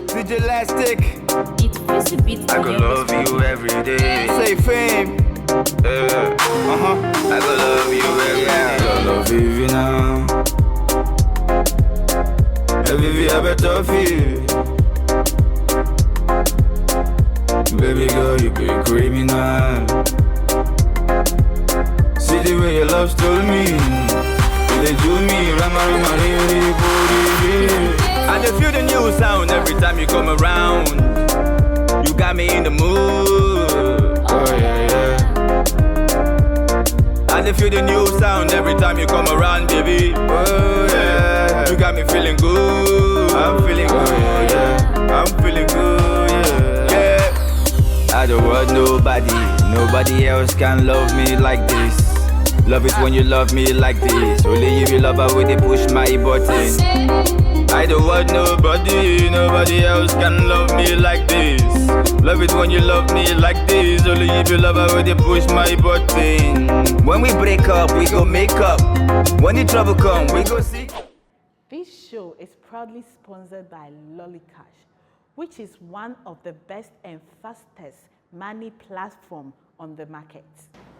DJ Elastic. I could love you every day. Say fame. I could love you every day. I love you now. Every day I better feel. Baby girl, you be criminal. See the way your love stole me. They do me, I just feel the new sound every time you come around. You got me in the mood. Oh yeah. I just feel the new sound every time you come around, baby. Oh yeah. You got me feeling good. I'm feeling good, I'm feeling good, yeah. I don't want nobody else can love me like this. Love it when you love me like this. Only if you love her when they push my button. I don't want nobody else can love me like this. Love it when you love me like this. Only if you love her when they push my button. When we break up, we go make up. When the trouble come, we go seek. This show is proudly sponsored by LolliCash, which is one of the best and fastest money platform on the market.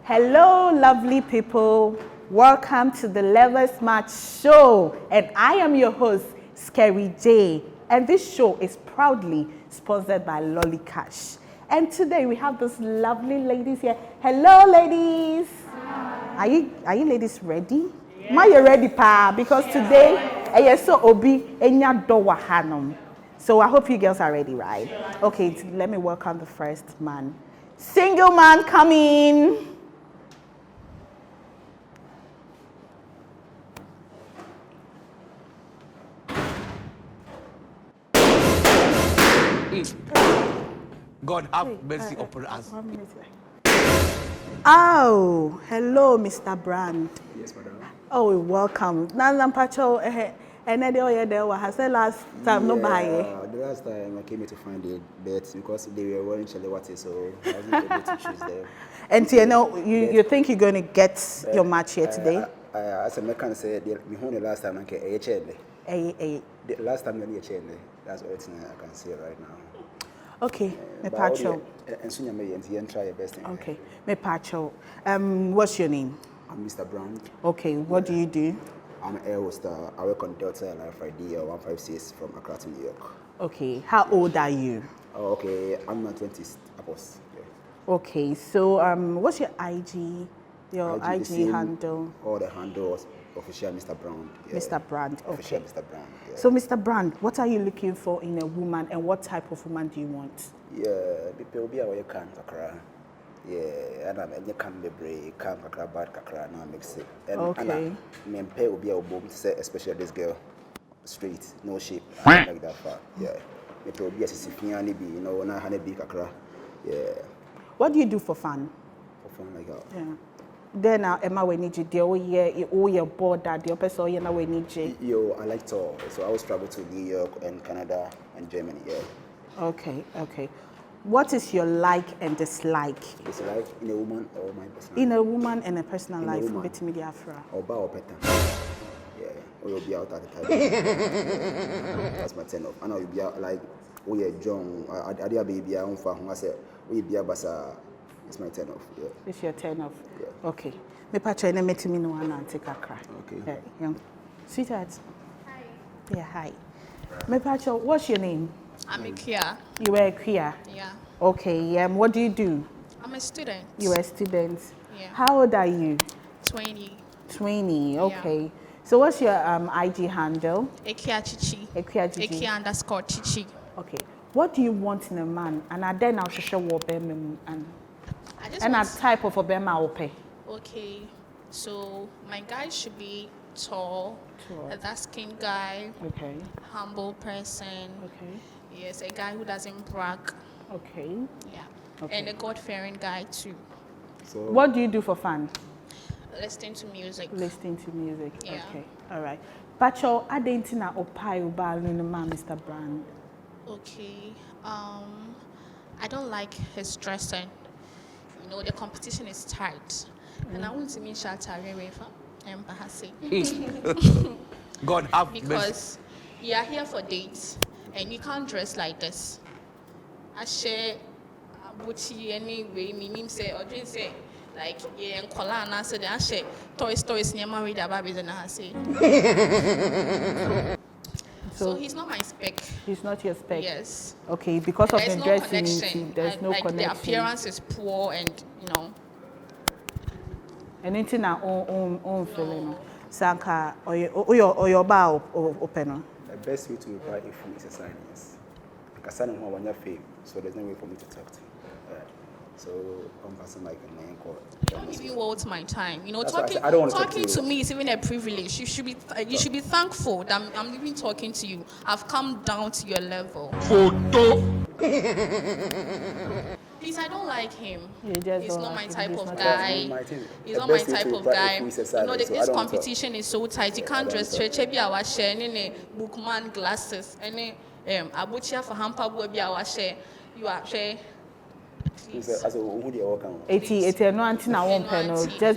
Hello, lovely people. Welcome to the Lovers Match Show. And I am your host, Scary J. And this show is proudly sponsored by LolliCash. And today we have those lovely ladies here. Hello, ladies. Hi. Are you ladies ready? Yeah. Ma, you ready, pa? Because today, so obi enya do wahanum. So I hope you girls are ready, right? Sure. Okay, let me welcome the first man. Single man coming. God have mercy upon us. Oh, hello, Mr. Brand. Yes, madam. Oh, welcome. Pacho, and then has the last time no buy. The last time I came here to find the beds because they were wearing Chelewati, so I wasn't able to choose them. And you know, you think you're going to get your match here today? As a mechanic said, me home the last time I came The last time I came that's all I can say right now. Okay, me Pacho. And soon you try your best. Okay, me Pacho. What's your name? I'm Mr. Brown. Okay, what do you do? I'm an air hoster. I work on Delta Airline Friday 156 from Accra to New York. Okay, how old are you? Oh, okay, I'm not 20s. Yeah. Okay, so what's your IG? Your IG handle? All the handles. Official Mr. Brown. Yeah. Mr. Brand, okay. Official Mr. Brown. Yeah. So, Mr. Brand, what are you looking for in a woman, and what type of woman do you want? Yeah, people be away can kakra. Yeah, and I'm can be brave, can kakra bad kakra now mix it. Okay. Me pay will be a boom to say, especially this girl, straight, no shape, like that part. Yeah, it will be a Sicifiani be, you know, when I had a big kakra. Yeah. What do you do for fun? For fun like that. Yeah. Then Emma we need you there all your board that the person you know we need you. Yo, I like tour. So I always travel to New York and Canada and Germany, yeah. Okay. What is your like and dislike? Dislike in a woman or my personal? In a woman and a personal life, bit media afra. Or ba or better. Yeah, or you'll be out at the time. That's my turn off. I know you'll be out like oh yeah, John, I did a baby I won't I said we be a basa. It's my turn off. Yeah. It's your turn off. Yeah. Okay. Me pacho na meti me no and take a cry. Okay. Yeah. Sweetheart. Hi. Yeah, hi. Me pacho, what's your name? I'm a Kia. You were a queer. Yeah. Okay. What do you do? I'm a student. You are a student. Yeah. How old are you? 20. 20. Okay. Yeah. So what's your IG handle? Ekia Chichi. Ekia Chichi. Ekia _Chichi. Okay. What do you want in a man? And then I'll show what and a type of a bema will pay. Okay. So my guy should be tall. A dark-skinned guy. Okay. Humble person. Okay. Yes, a guy who doesn't brag. Okay. Yeah. Okay. And a God-fearing guy too. So what do you do for fun? Listening to music. Listening to music. Yeah. Okay. All right. Pacho, I didn't know opai Ballon, Mr. Brand. Okay. I don't like his dressing. the competition is tight. And I want to mean Shatari and Bahasi. God have mercy. Because you are here for dates and you can't dress like this. I share Buchi anyway, meaning say or didn't say like yeah and Kolana said I share toys near married babies and I say. So he's not my spec. He's not your spec. Yes. Okay, because of There's the no dressing, connection. there's no like connection. The appearance is poor and Anything our own feeling. Sanka or your bow open. The best way to reply if you is a sign is because I don't want your fame, so there's no way for me to talk to you. So I'm passing like a main call. You don't even waste my time. That's why I don't want to talk talking to to you. me is even a privilege. You should be thankful that I'm even talking to you. I've come down to your level. Please, I don't like him. He's not my type of guy. He's not my type of guy. This competition is so tight. You can't dress straight. Chebi awa share any bookman glasses. Any abuchia for hamper boy awa share. You are share. Just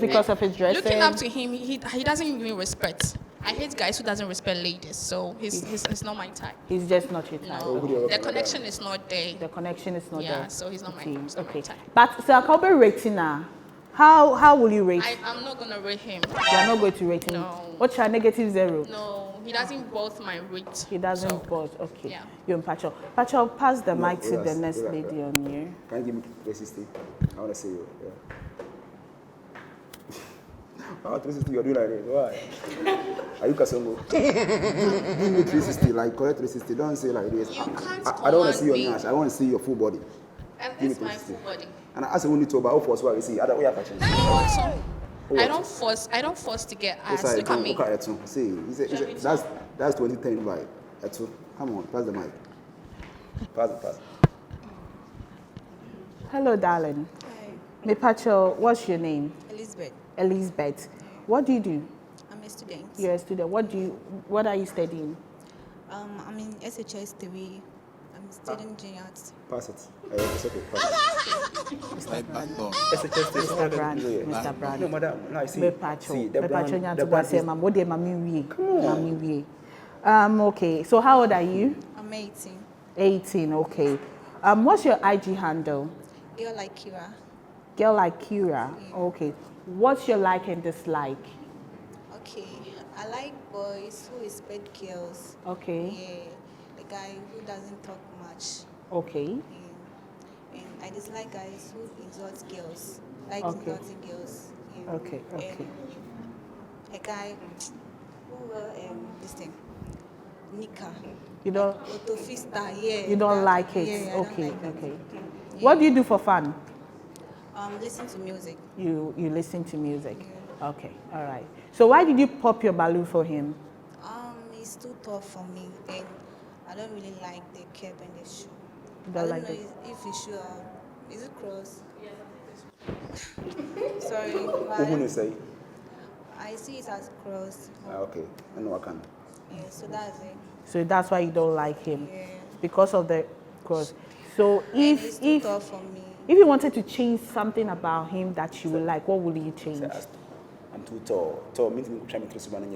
because of his dressing. Looking up to him, he doesn't even respect. I hate guys who doesn't respect ladies, so he's not my type. He's just not your type. No, the connection is not there. The connection is not there. Yeah, so he's not my type. But so I'll be rating now. How will you rate? I'm not gonna rate him. You are not going to rate him. No. What's your -0? No, he doesn't both my rate. He doesn't both. Okay. Yeah. You're in Pacho. Pacho, pass the mic to the next lady on here. Can you give me 360? I want to see you. Yeah. Oh, 360, you're doing like this. Why? Are you Kasongo? Give me 360, like correct 360. Don't say like this. You can't I don't want to see your command nash. I want to see your full body. And Give me this is my 360. full body. And I ask you to about force what you see. I don't want to I don't force to get ass. Look at me. See, that's 2010 vibe. Etu. Come on, pass the mic. Pass. Hello, darling. Hi, Me Pacho, what's your name? Elizabeth. What do you do? I'm a student. You're a student. What are you studying? I'm in SHS 3. I'm studying junior arts. Pass it. It's okay. Pass it. Mr. Brand. No, madam. No, I see. Me Pacho. See, Me the Pacho brand nyanto kwa is... say mama ode mami wie. Okay. So how old are you? I'm 18. 18. Okay. What's your IG handle? Girl like Kira. Girl like Kira. Yeah. Okay. What's your like and dislike? Okay. I like boys who respect girls. Okay. Yeah. The guy who doesn't talk much. Okay. Yeah. And I dislike guys who insult girls. Like Okay. insulting girls. Yeah. Okay. And a guy who this thing. Nika. You don't. Autofista, yeah. You don't like it. Yeah, I don't Okay. like it. Okay. Yeah. What do you do for fun? Listen to music. You listen to music. Yeah. Okay. All right. So why did you pop your balloon for him? It's too tough for me, and I don't really like the cap and the shoe. You I don't don't like know it? if the shoe is it cross? Sorry, Who but you say? I see it as cross. Okay. I know I can. Yeah, so that's it. So that's why you don't like him, Yeah. because of the cross. So And it's too if tough for me. you wanted to change something about him that you would like, what would you change? I'm too tall. Tall means me try me to see madam.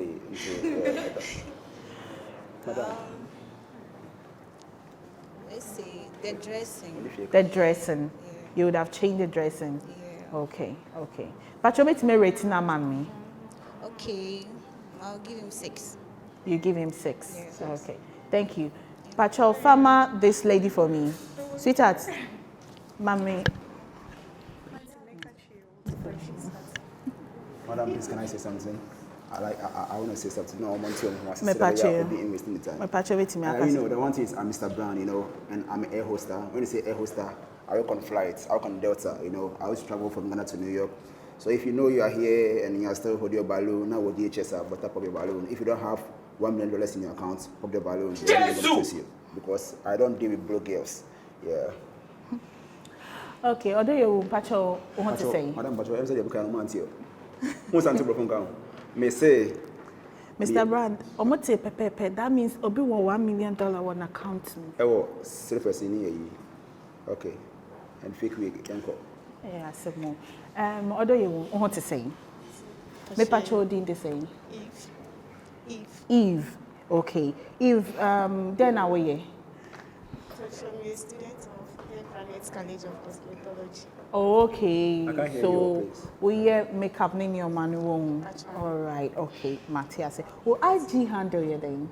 Let's say the dressing. The dressing. Yeah. You would have changed the dressing. Yeah. Okay. But you make me rating a mommy. Okay, I'll give him 6. You give him 6. Yes. Okay. Thank you. Pacho, farmer this lady for me. Sweetheart, mommy. Madam, please, can I say something? I want to say something. No, I want to Me Pacho. be investing the time. My Pacho, wait me. You know, the one thing is I'm Mr. Brown, you know, and I'm an air hoster. When you say air hoster, I work on flights, I work on Delta, you know. I always travel from Ghana to New York. So if you know you are here and you are still holding your balloon, now with DHS, but pop your balloon. If you don't have $1 million in your account, pop your balloon. You, because I don't deal with broke girls. Yeah. Okay, although you Pacho, want to say? Madam Pacho, I'm saying you can't want to. Who's on to me say, Mr. Brand, omote pepepe, that means obi $1 million on account. Oh, surface in here. Okay. And fake week, Yeah, some more. What do you want to say? Me pacho din the same. Eve. Okay. Eve, then are we? So I'm a student of Planet College of Cosmetology. Oh, okay. I can't hear so you, please. we makeup in your manual. All right. Okay. Matthias. Oh, IG handle you then.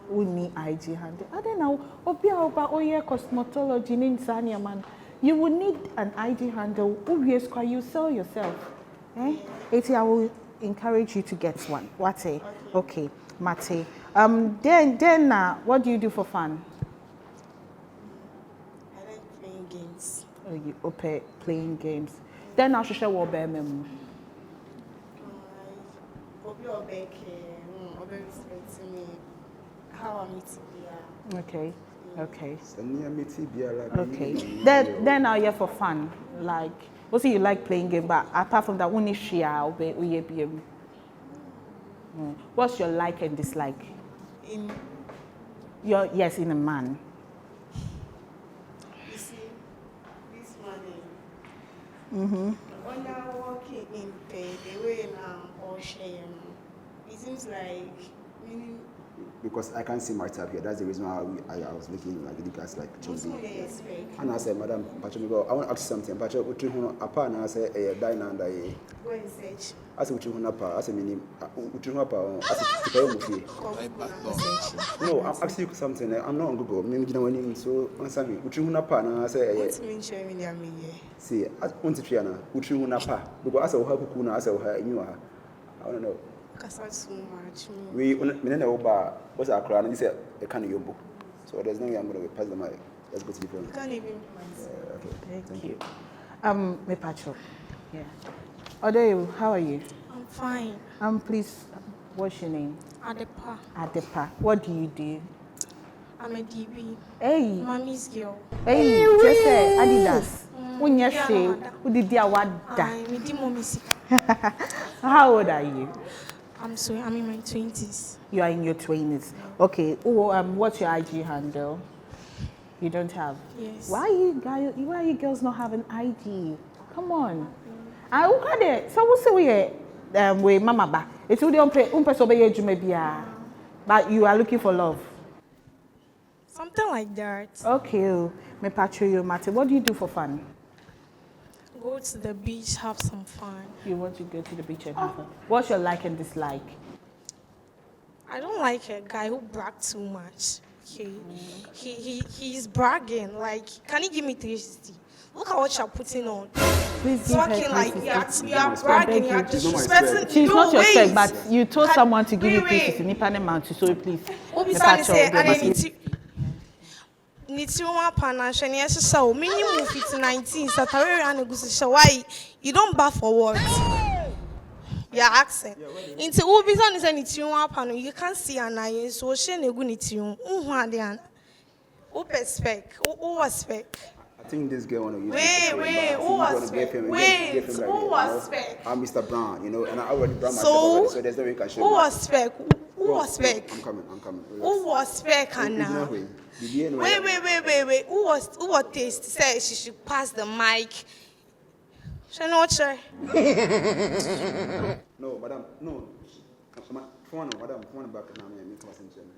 We need IG handle. I don't know. Obia about cosmetology in Sanya man. You will need an IG handle. Obvious, you sell yourself. Eh? I will encourage you to get one. What? Okay. Mate. Then what do you do for fun? I like playing games. Oh, you okay playing games. Then I should share what bear memo. How I meet Okay. Okay. Okay. Then now you're for fun. Like also you like playing game, but apart from that, only share what's your like and dislike? in In a man. you see this money. When you're working in the way now or share, it seems like meaning Because I can't see my type here. That's the reason why I was looking like the guys like choosing. And I said, Madam, Pacho, I want to ask you something. Pacho, what you apa? And I said, dine and I. go and search. I said, what you apa? I said, meaning, what you apa? I said, no, I'm asking you something. I'm not on Google. Maybe you know when you so answer me. What you apa? And I said, What mean share me there me here? see, I want to try now. What you apa? Because I said, how could I said, how you are? I don't know. Because so much. We know about what's our crown, and you said a can of your book. So there's no way I'm going to pass the mic. Let's go to the phone. You can't even Okay. Thank you. Me Pacho. Yeah. Odeyo, how are you? I'm fine. Please, what's your name? Adepa. Adepa. What do you do? I'm a DB. Hey. Mommy's girl. Hey, just say Adidas. When you say, who did you want I'm a mommy. How old are you? I'm in my 20s. You are in your 20s. Okay. What's your IG handle? You don't have? Yes. Why you girls not have an IG? Come on. I look at it. So we'll say we mama ba. It's only but you are looking for love. Something like that. Okay. Me patro you Mate. What do you do for fun? Go to the beach, have some fun. You want to go to the beach and have fun. What's your like and dislike? I don't like a guy who brags too much. Okay. He's bragging. Like, can he give me 360? Look at what you're putting on. Please give Talking her like 360. you are bragging, you are disrespecting. She's not your wait. spec, but you told someone to give you wait. 360. Nipa ne man to so please. Obisa say and Nitiwa pana sheni esisa minimum fit 19 satare and gusi why you don't bath for what? Your accent. Into Obisa is Nitiwa pana you can't see an eye so she ne gu nitiwa. Unhwa Open spec. Who spec? I think this girl want to use Wait, who was spec? Wait, who was spec? I'm Mr. Brown, you know, and I already brown myself So, already, so there's no way you can show Who me. was spec? Who was spec? I'm coming. Who was spec and now? Wait. Who was taste? Say she should pass the mic. She not sure. No, madam, no. Phone back now, me conversation.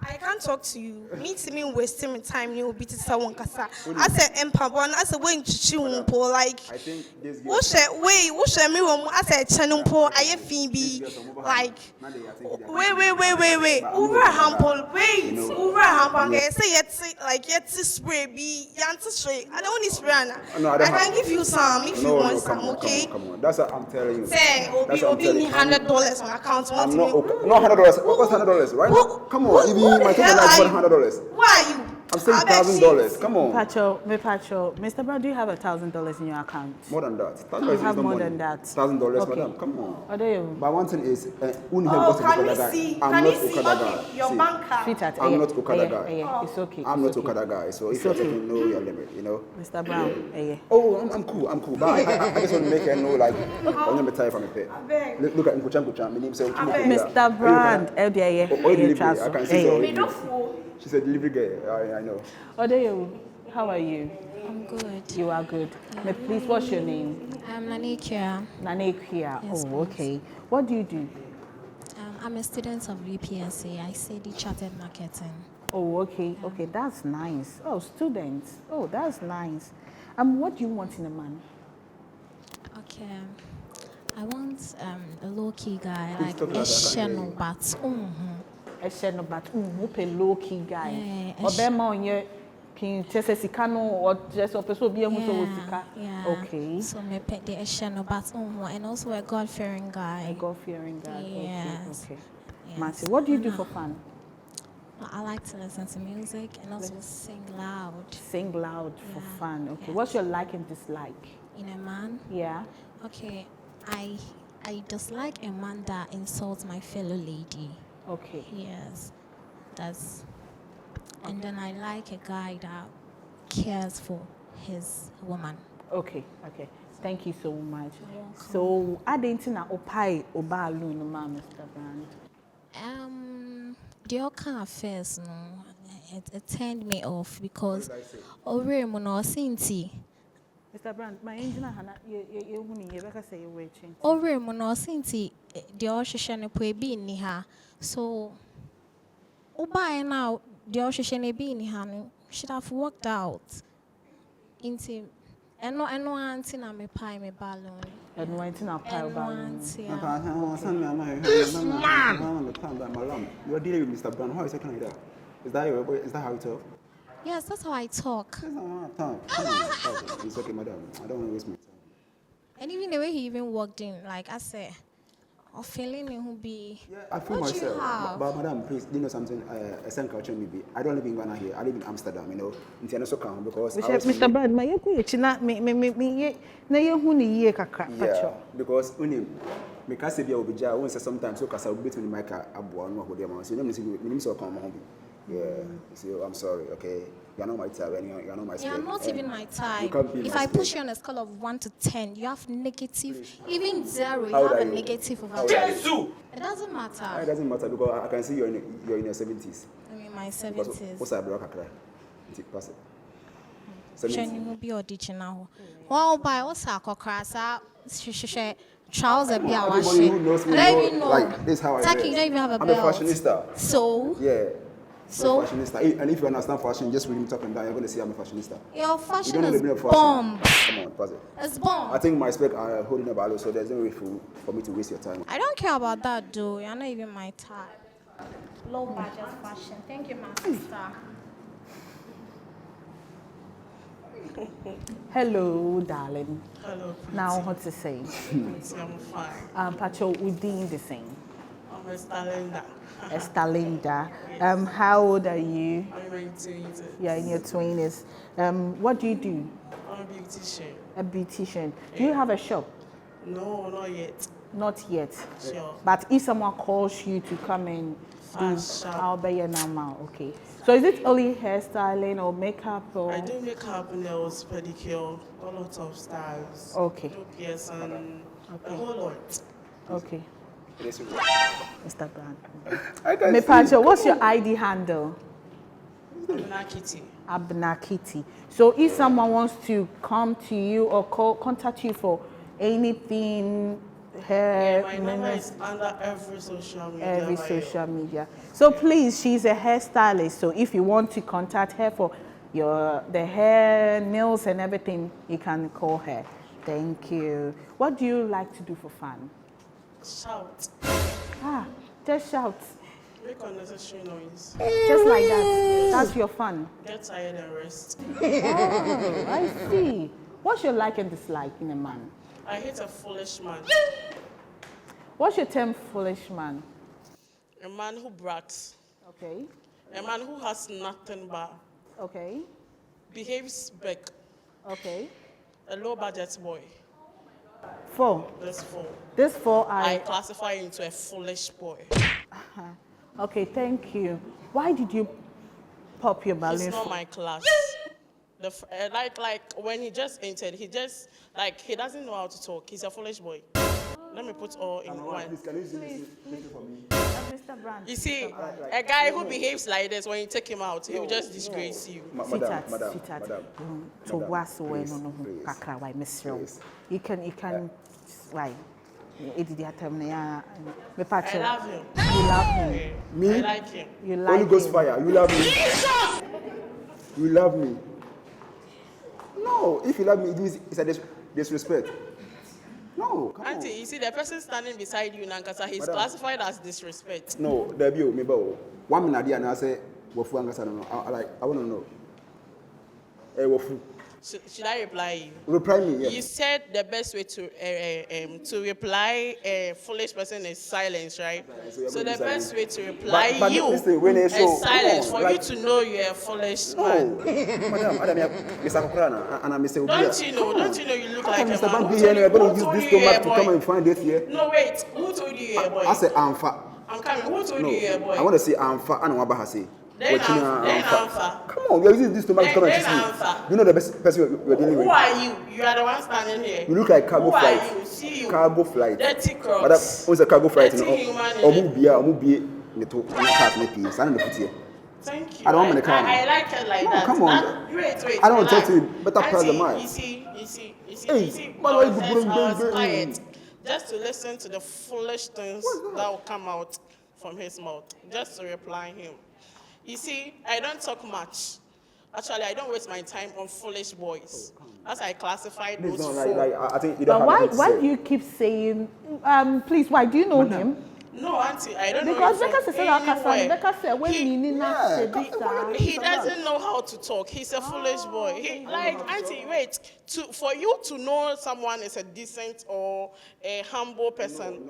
I can't talk to you. Me wasting my time. You will be to someone kasa. I said empabon. I said when chichi po like. I think this girl. Who share me room? I said channel po. I Phoebe like. Wait. Over hample. Wait. Over hample. Say yet spray be yanta spray. I don't need spray. I can give you some if you want some. Okay. Come on. That's what I'm telling you. Say Obi me $100 on account. I'm not $100. What was $100? Right now? Come on. Even my total like $100. Why are you? I'm saying $1,000. Come on. Pacho, Mr. Brown, do you have $1,000 in your account? More than that. You have more than that. $1,000, Okay. madam. Come on. Odeyo. But one thing is, Can we see? Can you see? Okay, your bank card. Sweetheart, I'm not Okada guy. It's okay. I'm not it's okay. Okada guy, so if It's you're okay. talking, know your limit, you know. Mr. Brown, Oh, I'm cool. But I just want to make her know, like, I'm not tired from a pet. Look at Nkuchan. My name says Mr. Brand, I can see so. Me no fool. She's a delivery girl. I know. Odeyo, how are you? I'm good. You are good. May please, what's your name? I'm Nanekia. Nanekia. Yes, Oh, okay. What do you do? I'm a student of UPSA. I study chartered marketing. Oh, okay. Okay, that's nice. Oh, students. Oh, that's nice. What do you want in a man? Okay. I want a low-key guy, like a sheno, but A sheno, but a low-key guy. Yeah, Or bema on your king, just a sicano, or just a person be a yeah. Okay. So me pet the sheno, but and also a God-fearing guy. A God-fearing guy. Yes. Okay. Yes. Marcy, what do you do for fun? I like to listen to music and also sing loud. Sing loud for fun. Okay. Yes. What's your like and dislike? In a man? Yeah. Okay. I dislike a man that insults my fellow lady. Okay. Yes. That's and then I like a guy that cares for his woman. Okay. Okay. Thank you so much. So, I didn't know opai or Ballon, Mr. Brand. The kind of first, no, it turned me off because over Monosinti. Mr. Brand, my engine, you wouldn't say you're waiting. Over Monosinti, the ocean be in her. So, Oba now, the ocean be in her should have worked out into. And no auntie na me pie me Ballon. And went in our pile Ballon. You are dealing with Mr. Brown. How is it like that? Is that how you talk? Yes, that's how I talk. That's not how I talk. It's okay, madam. I don't want to waste my time. And even the way he even walked in, like I said, or feeling who be. Yeah, I feel what myself. You have? But madam, please, do you know something? A same culture maybe. I don't live in Ghana here. I live in Amsterdam. You know, in also come because. Mr. Brand, my china me na ye hu ni ye kakra. Yeah, because uni me ka se bia obija won say sometimes so kasa obet me mic abo no ho dem so you so come home. Yeah, so I'm sorry, okay? You're not my type, and you're not my Yeah, I'm not even my type. If I push you on a scale of 1 to 10, you have negative, even 0, you have a negative of a 10. It doesn't matter. It doesn't matter because I can see you're in your 70s. I'm in my 70s. What's that, bro? Pass it. 70s. Well, by what's that? Trousers be our Everybody who knows me know, like, this is how I Taki, you don't even have a I'm belt. a fashionista. So? Yeah. So? I'm a fashionista. And if you understand fashion, just read me top and down, you're going to see I'm a fashionista. Your fashion you is fashion. bomb. Come on, pass it. It's bomb. I think my spec are holding a Ballon, so there's no way for me to waste your time. I don't care about that, though. You're not even my type. Low budget fashion. Thank you, my sister. Hello, darling. Hello. Now, what to say? I'm fine. Pacho, we're doing the same. I'm Estalinda. Estalinda. How old are you? I'm in my 20s. Yeah, in your 20s. What do you do? I'm a beautician. A beautician. Do you have a shop? No, not yet. Not yet. Sure. But if someone calls you to come and do, Sure. I'll be your normal. Okay. So is it only hairstyling or makeup or? I do makeup, nails, pedicure, a lot of styles. Okay. Do piercing, a whole lot. Okay. Mr. Brand. I can Me see. Pacho, what's your ID handle? Nakiti. Abnakiti. So if someone wants to come to you or contact you for anything, hair, My number is under every social media. every bio. social media. So please, she's a hairstylist. So if you want to contact her for the hair, nails, and everything, you can call her. Thank you. What do you like to do for fun? Shout. Just shout. Make unnecessary noise. Just like that. That's your fun. Get tired and rest. Oh, I see. What's your like and dislike in a man? I hate a foolish man. What's your term, foolish man? A man who brags. Okay. A man who has nothing but Okay. behaves back. Okay. A low budget boy. 4. This 4 I classify into a foolish boy. Okay, thank you. Why did you pop your balloon? He's not my class. Like when he just entered, he doesn't know how to talk. He's a foolish boy. Let me put all in one. Please, can you use this for me? Mr. Brand. You see, a guy who behaves like this, when you take him out, he will just disgrace you. Madam. You can, like, I love him. You love him. Me? I like him. You like Holy Ghost him. fire. You love me. You love me. No, if you love me, it's a disrespect. No, come Auntie, on. you see the person standing beside you, Nankasa, he's Madam. classified as disrespect. No, there be me, but 1 minute and I say, Wofu Angasa, no. I want to know. Hey, Wofu. Should I reply you? Reply me, yes. You said the best way to reply a foolish person is silence, right? So the best way to reply But you listen, when they show- is silence for like- you to know you're a foolish No, man. Madam, Mr. Kokrana, and I'm Mr. Don't you know you look like a Mr. man? Bank Who be told here, you- I'm going who to use told this you you're a stomach to boy? come and find it here. No, wait. Who told you you're a boy? I say, Amfa. I'm coming. Who told No, you you're a boy? I want to say Amfa and Wabahasi. Then Amfa. Come on, you're using this stomach to come and Then kiss me. Amfa. You know the best person you're dealing with. Who are you? You are the one standing here. You look like cargo Who flight. are you? See you. Cargo flight. Dirty crocs. But what's a cargo flight? Dirty human. Omubia, the cars, maybe. Stand in the foot here. Thank you. I don't want the car. I like it like No, that. come on. Wait. I don't relax. talk to you. Better pass the Auntie, mic. You Hey, see. why I you was bring- quiet just to listen to the foolish things that will come out from his mouth, just to reply him. You see, I don't talk much. Actually, I don't waste my time on foolish boys. As I classified This those is four. not like I think you don't But have why nothing to do you keep saying, please, why do you know him? No, Auntie, I don't Because know. Becca said, Becca said, when He doesn't know how to talk. He's a foolish boy. Auntie, wait. For you to know someone is a decent or a humble person,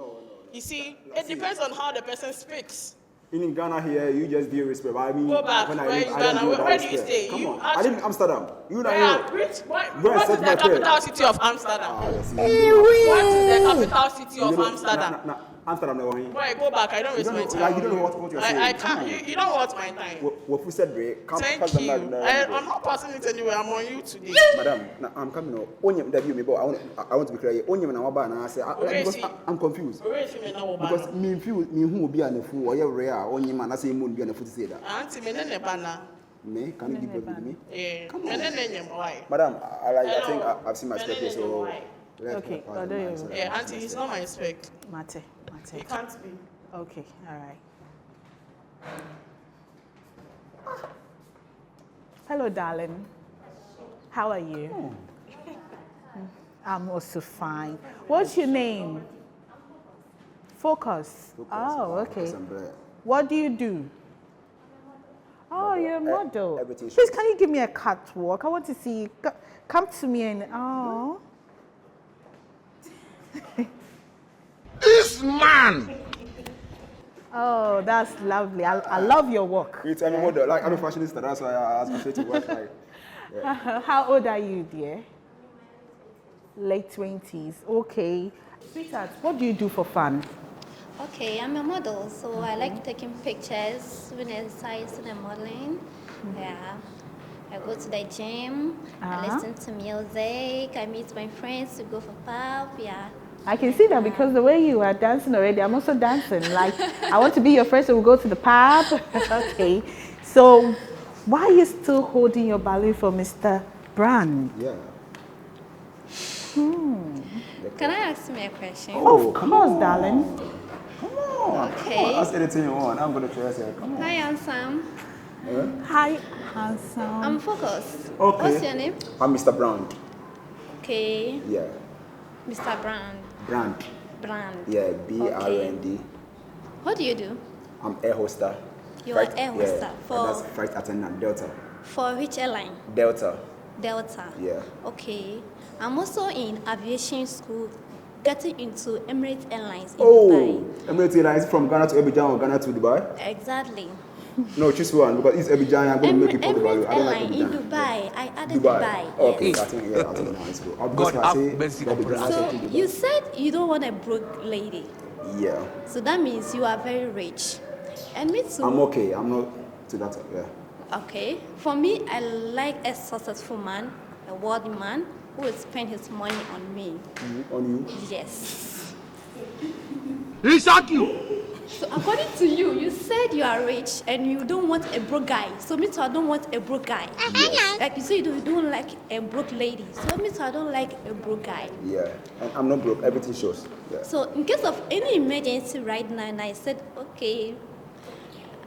you see, it depends on how the person speaks. In Ghana here, you just deal respect. I mean, Go back. when I Where live, in I don't Ghana? deal Where that do you respect. stay? Come You on. I actually- live in Amsterdam. You know. What is set the my prayer. capital city of Amsterdam? Ah, yes, What is the capital city of Amsterdam? Amsterdam, no one. Boy, go back. I don't waste my You time. don't know what you're saying. I can't. You don't want my time. What we said, Ray. Come pass Thank the you. mic. I'm not passing it anywhere. I'm on you today. Madam, I'm coming now. Onyem that you me, but I want to be clear. Onyem na waba na say because I'm confused. Because me feel me who will be an fool or you're rare. Onyem and I say moon be an fool to say that. Auntie, me nene bana. Me, can you give with me? Yeah. Me nene why? Madam, I think I've seen my spec here, so. Okay, Yeah, Auntie, he's not my spec. Mate. He can't be. Okay, all right. Hello, darling. How are you? I'm also fine. What's your name? Focus. Oh, okay. What do you do? Oh, you're a model. Please, can you give me a catwalk? I want to see you. Come to me and oh. This man. Oh, that's lovely. I love your work. Wait, I'm a model. Like I'm a fashionista. That's why I asked you to work. Like, yeah. How old are you, dear? Late 20s. Okay. Sweetheart, what do you do for fun? Okay, I'm a model, so I like taking pictures when exercise and modeling. Yeah. I go to the gym, I listen to music, I meet my friends to go for pub, yeah. I can see that because the way you are dancing already, I'm also dancing. Like, I want to be your friend, so we'll go to the pub. Okay. So, why are you still holding your balloon for Mr. Brand? Yeah. Can I ask me a question? Oh, of course, darling. Come on. Okay. Come on, ask anything you want. I'm going to try to come on. Hi, handsome. Hi, handsome. I'm focused. Okay. What's your name? I'm Mr. Brown. Okay. Yeah. Mr. Brand. Brand. Yeah, B-R-N-D. What do you do? I'm air hoster. You are air hoster. Yeah, For that's flight attendant, Delta. For which airline? Delta. Delta. Yeah. Okay. I'm also in aviation school, getting into Emirates Airlines in Dubai. Emirates Airlines from Ghana to Abidjan or Ghana to Dubai? Exactly. No, choose one because it's Abidjan. I'm going to make it for Dubai. Emirates I don't like Airline Abidjan. in Dubai. I added Dubai. Okay, Yes. I think now it's good. God have mercy upon us. So you said you don't want a broke lady. Yeah. So that means you are very rich. And me too. I'm okay. I'm not to that. Yeah. Okay. For me, I like a successful man, a worthy man who will spend his money on me. On you? Yes. He shock you. So according to you, you said you are rich and you don't want a broke guy. So me too, I don't want a broke guy. Yes. Like you say, you don't like a broke lady. So me too, I don't like a broke guy. Yeah, and I'm not broke. Everything shows. Yeah. So in case of any emergency right now, and I said, okay,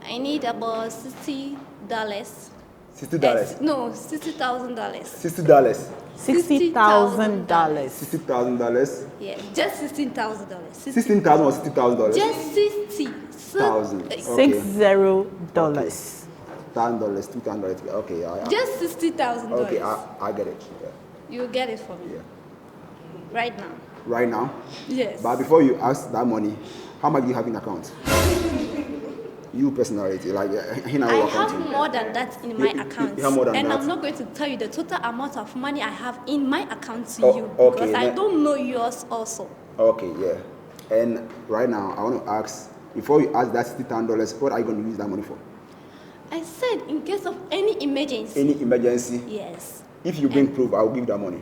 I need about $60. $60. No, $60,000. $60. $60,000. $60,000. Yeah, just $16,000. $16,000 or $60,000? Just 60. $60,000. $60. $1,000, $2,000. Okay, Just $60,000. Okay, I get it. Yeah. You get it for me. Yeah. Right now. Right now? Yes. But before you ask that money, how much do you have in account? You personality, like I have more than that in my account. You have more than and that? I'm not going to tell you the total amount of money I have in my account to you. Okay, because I don't know yours also. Okay, yeah. And right now, I want to ask, before you ask that $60,000, what are you going to use that money for? I said in case of any emergency. Any emergency? Yes. If you bring proof, I will give that money.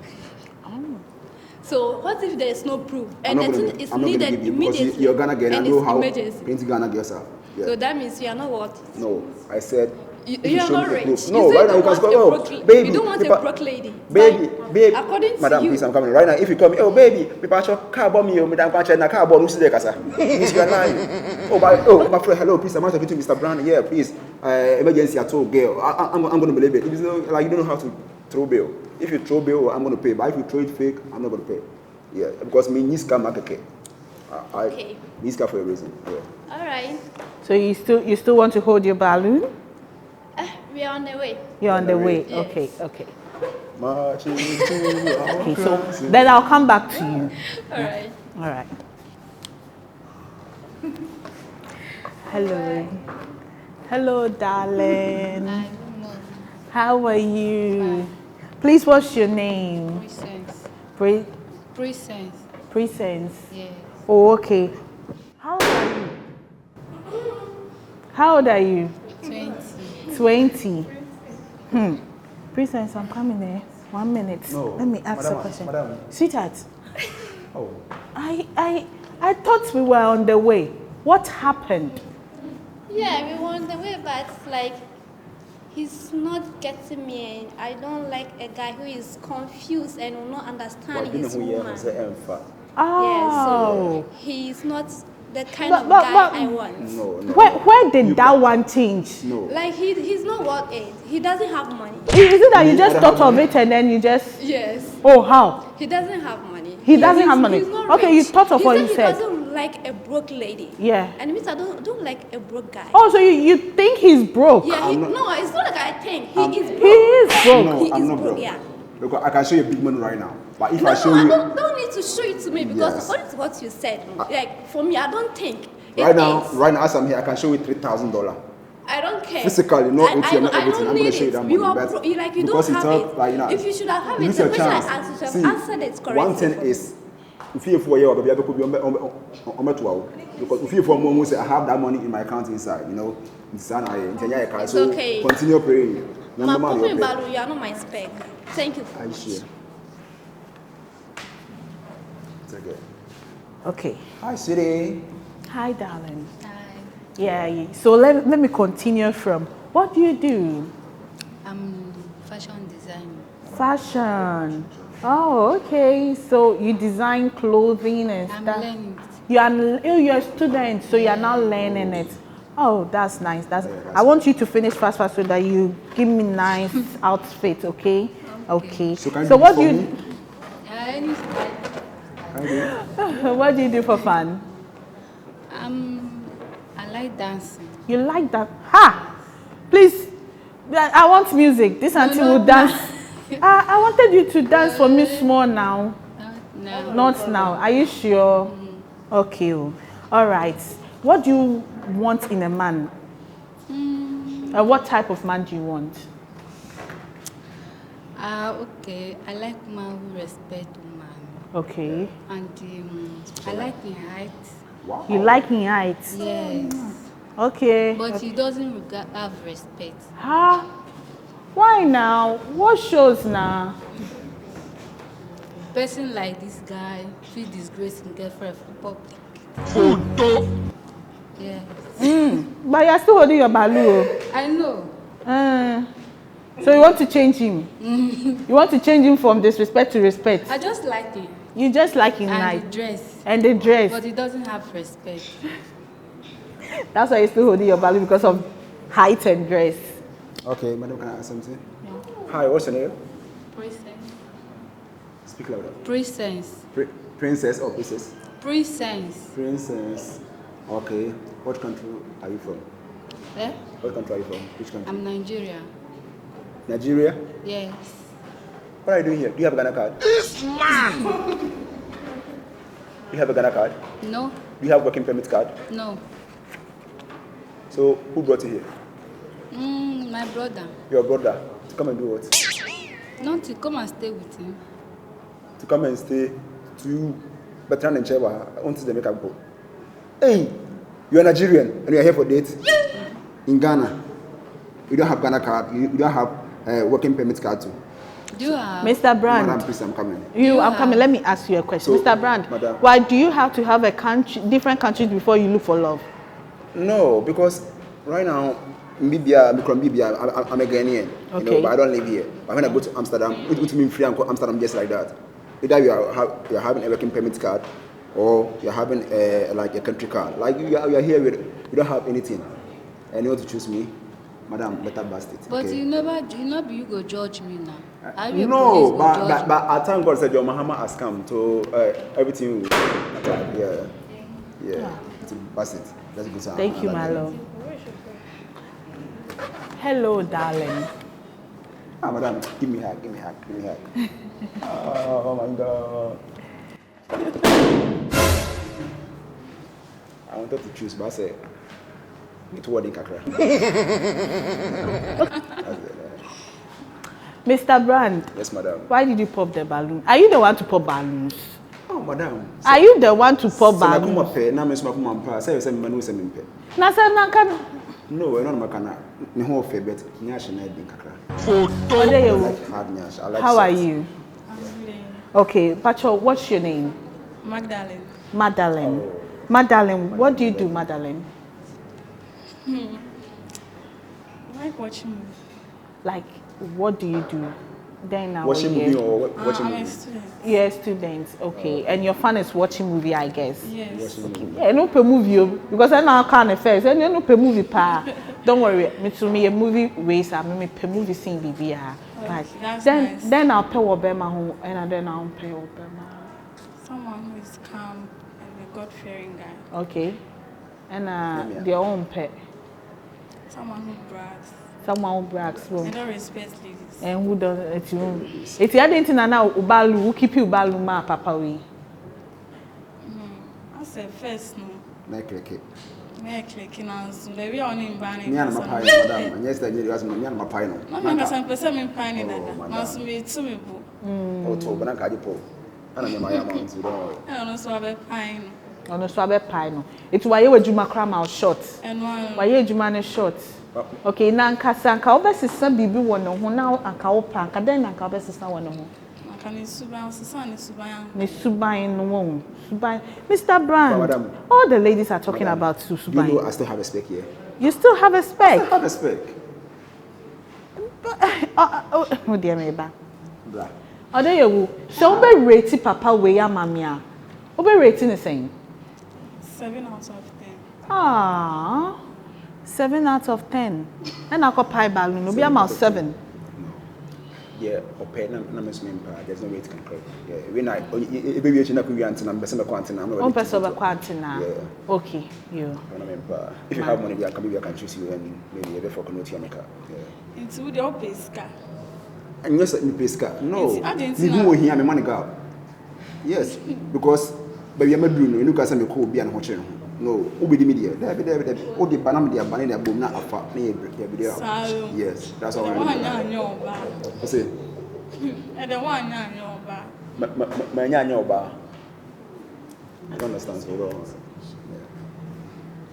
So what if there is no proof? And the thing is needed immediately. Because you're Ghana girl, I know how plenty Ghana girls are. Yeah. So that means you are not what? No, I said. You are not rich. No, right now you can go. Baby, you don't want a broke lady. Baby, according madam, to you, please, I'm coming. Right now, if you come, oh baby, people are car bomb me, madam, can't check na car bomb. Who's there, kasa? Miss you lying. My friend, hello, please, I'm talking to Mr. Brown. Yeah, please. Emergency at all, girl. I'm going to believe it. If you like, you don't know how to throw bill. If you throw bill, I'm going to pay. But if you throw it fake, I'm not going to pay. Yeah, because me needs car market. Okay. Needs car for a reason. Yeah. All right. So you still want to hold your balloon? We are on the way. You're on the way. Yes. Okay. Okay, so then I'll come back to you. All right. All right. Hello. Hello, darling. How are you? Please, what's your name? Presence. Presence. Yes. Oh, okay. How old are you? 20. Presence, I'm coming there. 1 minute. No, Let me ask madam, a question. madam. Sweetheart. Oh. I thought we were on the way. What happened? Yeah, we were on the way, but like he's not getting me, and I don't like a guy who is confused and will not understand his woman. Yeah, so he's not the kind of guy I want. No. Where did that one change? No. Like he's not worth it. He doesn't have money. Is it that you just thought of it and then you just? Yes. Oh, how? He doesn't have money. He doesn't have money. He's not Okay, rich. you thought of what you said. He doesn't like a broke lady. Yeah. And it means I don't like a broke guy. Oh, so you think he's broke? Yeah. No, it's not like I think. He is broke. He is broke. No, He I'm is not broke. broke. Yeah. Because I can show you a big man right now. But if No, I show you, don't need to show it to me because Yes. according to what you said, like for me, I don't think. right now as I'm here, I can show you $3,000. I don't care. Physically, not ATM, not I everything. don't I'm going to need show you it. that money. You are but you because don't it's have not, it. like, you know, If you should have had you it, lose your the question I chance. asked, you should See, have answered it correctly. 110 is, if you for your baby, I could be on 12. Because if you for more, say I have that money in my account inside, you know. It's so okay. continue praying. You are not my spec. Thank you. I share. It's okay. Okay. Hi, sweetie. Hi, darling. Hi. Yeah. So let me continue from. What do you do? I'm fashion designer. Fashion. Oh, okay. So you design clothing and I'm stuff. learning. You're a student, so you're now learning it. Oh, that's nice. I want you to finish fast so that you give me nice outfit, okay? Okay. So what do you? What do you do for fun? I like dancing. You like that? Ha! Please, I want music. This auntie will dance. I wanted you to dance for me small now. No. Not now. Are you sure? Okay. All right. What do you want in a man? What type of man do you want? Okay. I like man who respect woman. Okay. And I like his height. Wow. You like his height? Yes. Okay. But he doesn't have respect. Huh? Why now? What shows now? person like this guy feel disgrace in girlfriend for public. Yes. But you're still holding your balloon. I know. So you want to change him? You want to change him from disrespect to respect? I just like him. You just like him And nice. the dress. And the dress. But he doesn't have respect. That's why you're still holding your balloon, because of height and dress. Okay, madam, can I ask something? Yeah. Hi, what's your name? Princess. Speak louder. Princess. Princess or princess? Princess. Princess. Okay. What country are you from? Eh? What country are you from? Which country? I'm Nigeria. Nigeria? Yes. What are you doing here? Do you have a Ghana card? This man! Do you have a Ghana card? No. Do you have working permit card? No. So, who brought you here? My brother. Your brother. To come and do what? Not to come and stay with him. To come and stay to Bertrand and Cheba until they make a go. Hey, you're Nigerian and you're here for date in Ghana. You don't have Ghana card. You don't have working permit card too. Do you have? Mr. Brand. Madam, please, I'm coming. I'm coming. Let me ask you a question. So, Mr. Brand, Madam, why do you have to have a country, different countries before you look for love? No, because right now, I'm a Ghanaian, okay. You know, but I don't live here. But when I go to Amsterdam, it would mean free and go Amsterdam just like that. Either you're having a working permit card, or you're having like a country card. Like you are here, you don't have anything, and you want to choose me, madam, better bust it. But okay? you go judge me now. No, but I thank God said your Muhammad has come to everything. Yeah. To bust it. Let's go. Thank you, my love. Hello, darling. Madam, give me a hug. Oh my God. I wanted to choose, but I said, it's wording kakra. Mr. Brand. Yes, madam. Why did you pop the balloon? Are you the one to pop balloons? Oh, madam. Are you the one to pop balloons? No, we're not makana. No fair bet. Nyash na edin kakra. How are you? Okay, Pacho, what's your name? Magdalene. Magdalene. Magdalene, what do you do, Magdalene? Like watching movies. Like, what do you do? Then watching movie or watching movie? I'm a student. You're a student, okay. And your fun is watching movie, I guess. Yes. Okay. Yeah, no per movie because I now can't first. And you no per movie pa. Don't worry, me to me a movie ways I me per movie scene baby. But then I'll pay Obama home and then I'll pay Obama. Someone who is calm and a God-fearing guy. Okay. And their own pet. Someone who brags. Someone who brags. And don't respect ladies. And who doesn't? It's the other thing now. Ubalu, who keep you Ubalu ma papa we. I said first no. Make click. Make click now. So baby on in banning. Me and my pie, madam. And yesterday you asked me and my pie no. No, I'm not saying person me pie that. Now so me too me bo. Oh, to bana kaji po. Ana me my amount you don't worry. I don't know be pie no. Ono so abe pie no. It's why you ejuma kra ma short. And one. Why you ejuma ne short. Okay, na nkasa nka obesisa bibi wo ne ho na anka wo pa anka den anka obesisa wo ne ho. Anka ne suban sisa ne suban. Ne suban no wo. Suban. Mr. Brand. All the ladies are talking about suban. You know I still have a spec here. You still have a spec? I still have a spec. Oh dear me ba. Blah. Odo yewu. So we rate papa we ya mamia. We rating the same. 7 out of 10. Ah. 7 out of 10. And I got pie balloon. No, be about 7. Yeah, okay. Na miss me pa. There's no way it can correct. Yeah, when I baby you na ku antina, be se me kwantina. I'm not. Person be kwantina. Yeah. Okay, you. If you have money, I can choose you and maybe a for connect your maker. Yeah. It's with your pesca. And yes, me pesca. No. Me who here me money girl. Yes, because baby I'm do no. You look at me ko be an hoche. No, obi di media. There. O di banam dia bani dia bom na afa na ye break there. Yes, that's all I know. I say. And the one nya oba. Ma nya oba. I don't understand so well.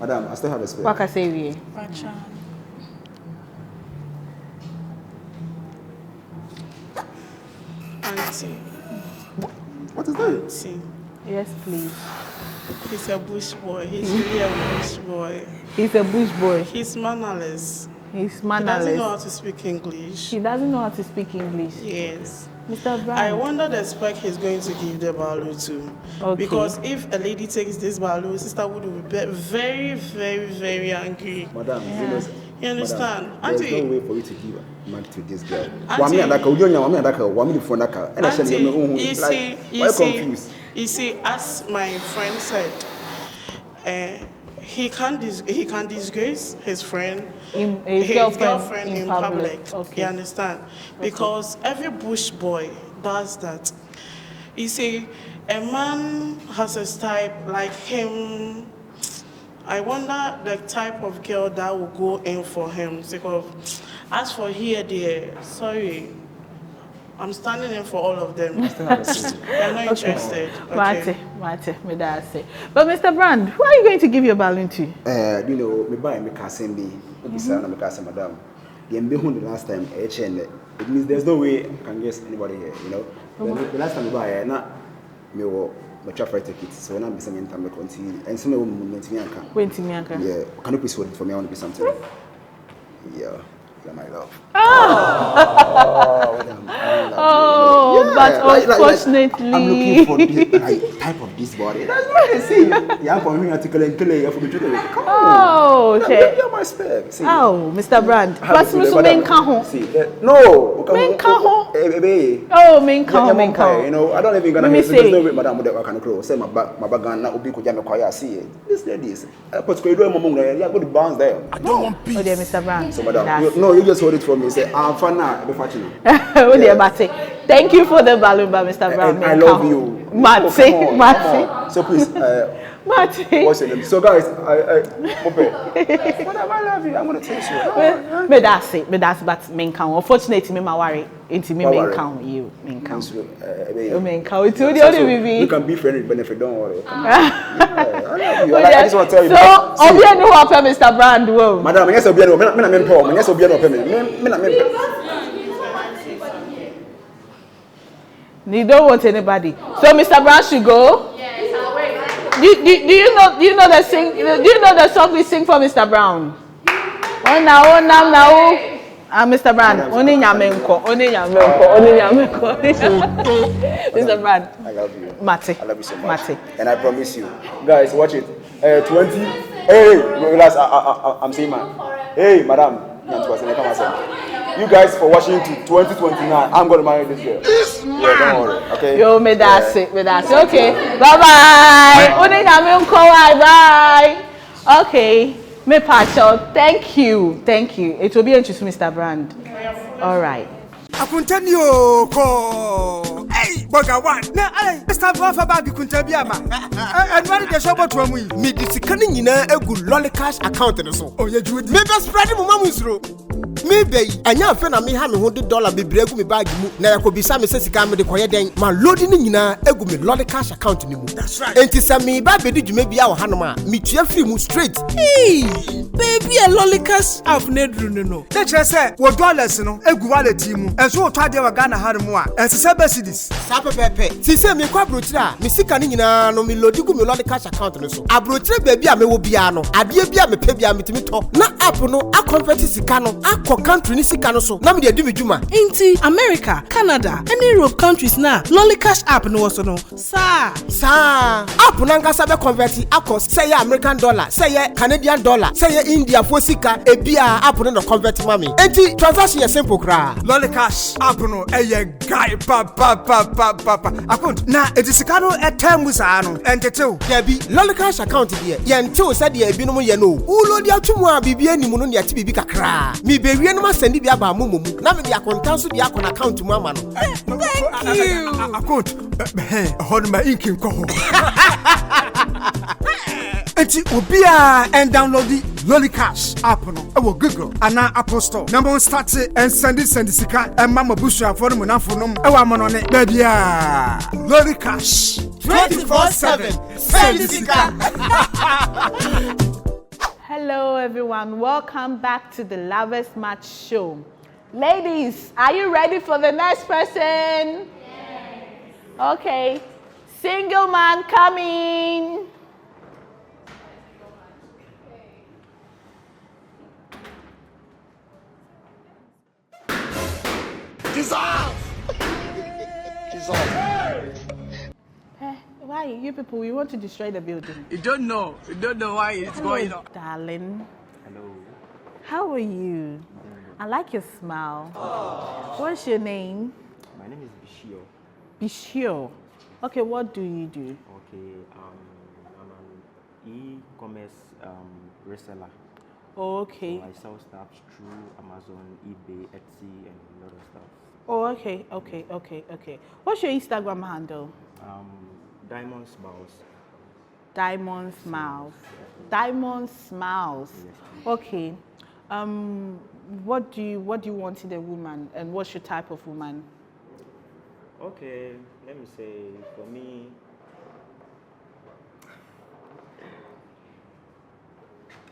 Madam, I still have a spare. What can I say we? Pacha. Auntie. Auntie. Yes, please. He's a bush boy. He's really a bush boy. He's a bush boy. He's mannerless. He's He mannerless. doesn't know how to speak English. He doesn't know how to speak English. Yes. Mr. Brown. I wonder the spec he's going to give the Ballon to. Okay. Because if a lady takes this Ballon, sister would be very, very, very angry. Madam, you understand? Madam, there's no way for you to give money to this girl. You see, as my friend said, he can't disgrace his friend, his girlfriend in public. Okay. You understand? Because every bush boy does that. You see, a man has a type like him. I wonder the type of girl that will go in for him. Because as for here, dear, sorry, I'm standing in for all of them. They're not interested. Okay. Mate, me that say. But Mr. Brand, who are you going to give your Ballon to? You know, me buy me cousin be. Me cousin madam. The last time it means there's no way I can guess anybody here. You know, the last time me buy na me wo my traffic ticket. So when I'm saying time me continue and some moment me anka. Yeah, can you please hold it for me? I want to be something. Yeah. My love. But unfortunately, I'm looking for the right type of this body. That's what I see. Yeah, I'm coming here to kill and from the children. Oh, okay. You're my spec. Oh, Mr. Brand. What's main kaho? No. Main kaho. Baby. Oh, main kaho. You know, I don't even gonna say. There's no way, madam, I can close. Say my bag na ubi kuja me kwaya see it. This ladies. But ko do mo ngna ya go to bounce there. I don't want peace. Oh, dear Mr. Brand. So madam, no, you just hold it for me. Say, I'm fine now. Be fortunate. Oh dear, Mate. Thank you for the Ballon, Mr. Brown. I love you. Mate. So please, Mate. What's your name? So guys, Whatever I love you, I'm gonna taste you. Me that's it. But main count. Unfortunately, me my worry. Into me main count. You main count. You main count. It's the only baby. You can be friends with benefit. Don't worry. I love you. I just want to tell you. So, Obiano who appear Mr. Brand. Whoa. Madam, yes, Obiano. Me na mempo. Me yes, Obiano appear me. Me na mempo. You don't want anybody. So Mr. Brown should go. Yes, I'll wait. Do you know the song we sing for Mr. Brown? Oh now. Mr. Brand. Only nyamenko. Mr. Brand. I love you. Mate. I love you so much. Mate. And I promise you, guys, watch it. 20. Hey, relax. I'm saying, man. Hey, madam. You guys for watching to 2029. I'm gonna marry this girl. Yeah, don't worry. Okay. Yo, me that's it. Okay. Bye. Bye. Okay. Me Pacho. Thank you. It will be interesting, Mr. Brand. All right. I continue ko. Hey, boga one. Na Mr. Brown for bag kuntabia ma. And what the shop to me? Me disikani nyina egu LolliCash account no so. Oh, you do. Me best spread mo mamu sro. Me bay, anya fe na me ha me $100 bebre egu me bag mu na yakobisa me sesika me de koye den ma load ni nyina egu me LolliCash account ni mu. That's right. Enti se me ba be di dwuma bia wo hanom a me tua free mu straight. Hey, baby a LolliCash app na dru no. Na chere se wo dollars no egu wallet mu. Enso to ade wa Ghana hanom a ense se besides. Sa pepepe. Ti se me kwa brochira me sika ni nyina no me load gu me LolliCash account no so. Abrochira baby a me wo bia no. Ade bia me pe bia me timi to. Na app no a convert sika no country ni sika no so na me dey do me dwuma inti America, Canada, and Europe countries na LolliCash app no so no sa app na ngasa be convert akos say ya American dollar, say ya Canadian dollar, say ya India for sika e bia app no convert mami inti transaction is simple kra LolliCash app no eye guy pa account na e sika no e term sa no entetew there be LolliCash account there ye ntew say there bi no ye no ulo dia tumu a bibia ni mu no ya ti bibi kakra mi be we no ma send bi aba mumu na me dia kontanso bi akon account mu ama no thank you account hold my ink in ko enti obia and download the LolliCash app no e wo Google ana Apple Store na mo start and send sika e mama busua for mo na for no e wa mo no ne ba bia LolliCash 24/7 send sika. Hello everyone, welcome back to the Lovers Match Show. Ladies, are you ready for the next person? Yes. Okay, Single man coming. Why you people? You want to destroy the building? You don't know. You don't know why it's going on. Darling. Hello. How are you? I like your smile. What's your name? My name is Bisho. Bisho. Okay, what do you do? Okay, I'm an e-commerce reseller. Oh, okay. So I sell stuff through Amazon, eBay, Etsy, and a lot of stuff. Oh, okay. What's your Instagram handle? Diamond Smiles. Diamond Smiles. Diamond Smiles. Yes. Okay. What do you want in a woman, and what's your type of woman? Okay, let me say, for me,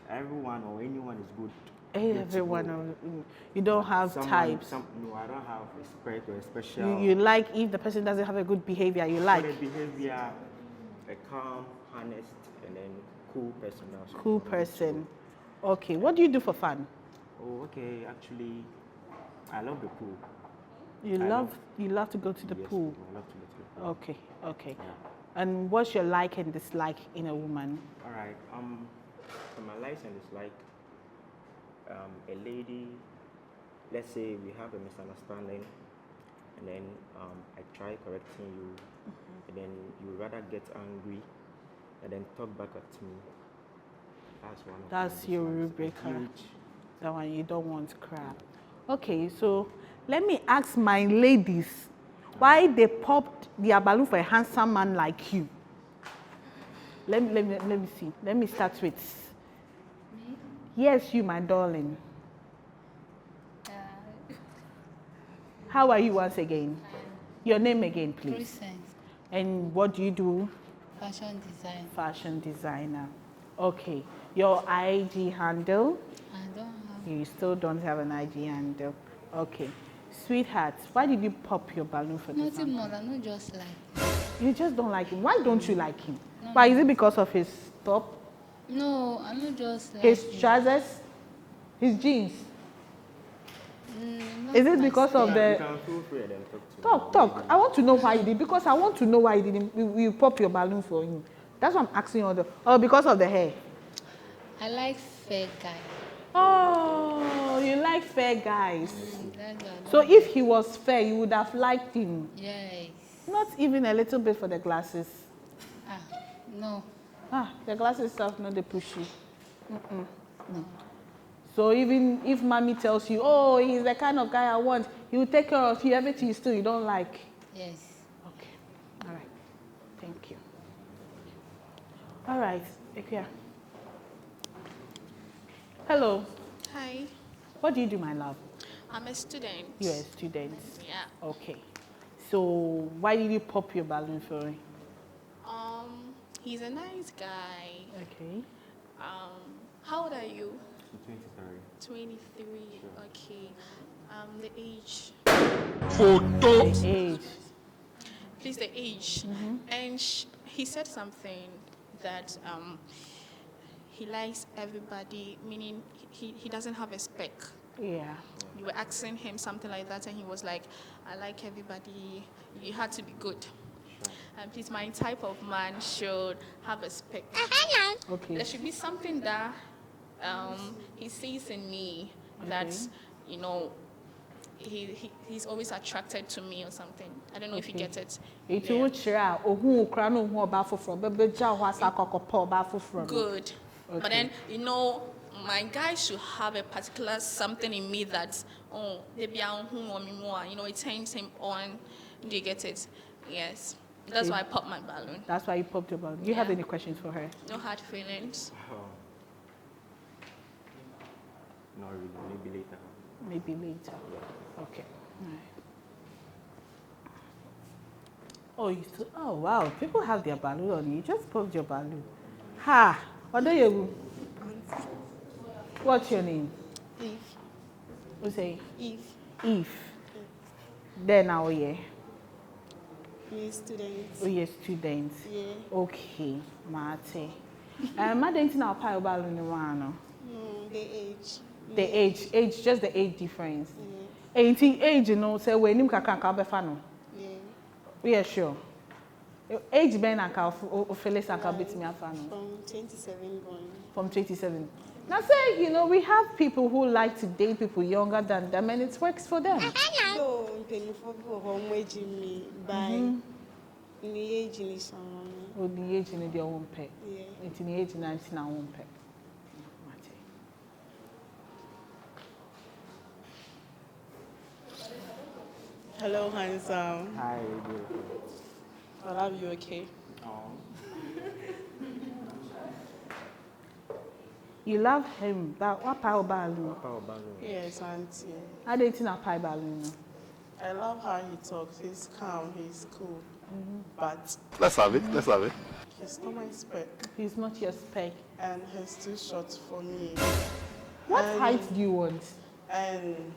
everyone or anyone is good. Everyone, you don't have types. No, I don't have a spread or a special. You like if the person doesn't have a good behavior, you like. Good behavior, a calm, honest, and then cool person also. Cool person. Okay, what do you do for fun? Oh, okay. Actually, I love the pool. You love to go to the pool. I love to go to the pool. Okay. Yeah. And what's your like and dislike in a woman? All right. For my likes and dislike, a lady. Let's say we have a misunderstanding, and then I try correcting you, and then you rather get angry, and then talk back at me. That's one. That's your rule breaker. That one you don't want crap. Okay, so let me ask my ladies why they popped their balloon for a handsome man like you. Let me see. Let me start with. Me? Yes, you, my darling. How are you once again? Your name again, please. Present. And what do you do? Fashion design. Fashion designer. Okay. Your IG handle? I don't have. You still don't have an IG handle. Okay. Sweetheart, why did you pop your balloon for this? Nothing more than not just like. You just don't like him. Why don't you like him? No, Why? Is it because of his top? No, I'm not just like. His trousers? His jeans? Is it because of the... You can feel free and then talk to Talk. I want to know why you did. Because I want to know why you didn't. You pop your balloon for him. That's what I'm asking you. Oh, because of the hair. I like fair guy. Oh, you like fair guys. That's what So if he was fair, you would have liked him. Yes. Not even a little bit for the glasses. No. The glasses stuff, not the pushy. No. So even if mommy tells you, oh, he's the kind of guy I want, he will take care of you, everything you don't like. Yes. Okay. All right. Thank you. All right. Ikuya. Hello. Hi. What do you do, my love? I'm a student. You're a student? Yeah. Okay. So why did you pop your balloon for him? He's a nice guy. Okay. How old are you? 23. 23. Sure. Okay. The age. The age. Please, the age. And he said something that he likes everybody, meaning he doesn't have a spec. Yeah. You were asking him something like that, and he was like, I like everybody. You had to be good. Sure. And please, my type of man should have a spec. Okay. There should be something that he sees in me that, you know, he's always attracted to me or something. I don't know if you get it. Good. But then, you know, my guy should have a particular something in me that, you know, it turns him on. Do you get it? Yes. That's why I popped my balloon. That's why you popped your balloon. Do you have any questions for her? No hard feelings. Not really. Maybe later. Maybe later. Okay. All right. Oh, wow. People have their balloon on you. You just popped your balloon. Ha! What do you? What's your name? Eve. Who say? Eve. Eve. Then now, yeah. We're students. Oh, you're students. Yeah. Okay, Mate. Madam, now pile balloon no. The age. The age, just the age difference. Yeah. Age, you know, say when you can be fan. Yeah. We are sure. Age ben and Felix and bit me fan. From 27 going. From 27. Now say, you know, we have people who like to date people younger than them and it works for them. So, home waging me by in the age in this one. Oh, the age in their own pet. Yeah. It's in the age 19 our own pet. Hello, handsome. Hi, beautiful. I love you, okay? Oh. You love him, but what power balloon? Yes, auntie. I didn't know pie balloon. I love how he talks. He's calm, he's cool. But Let's have it. Let's have it. he's not my spec. He's not your spec. And he's too short for me. What height do you want? And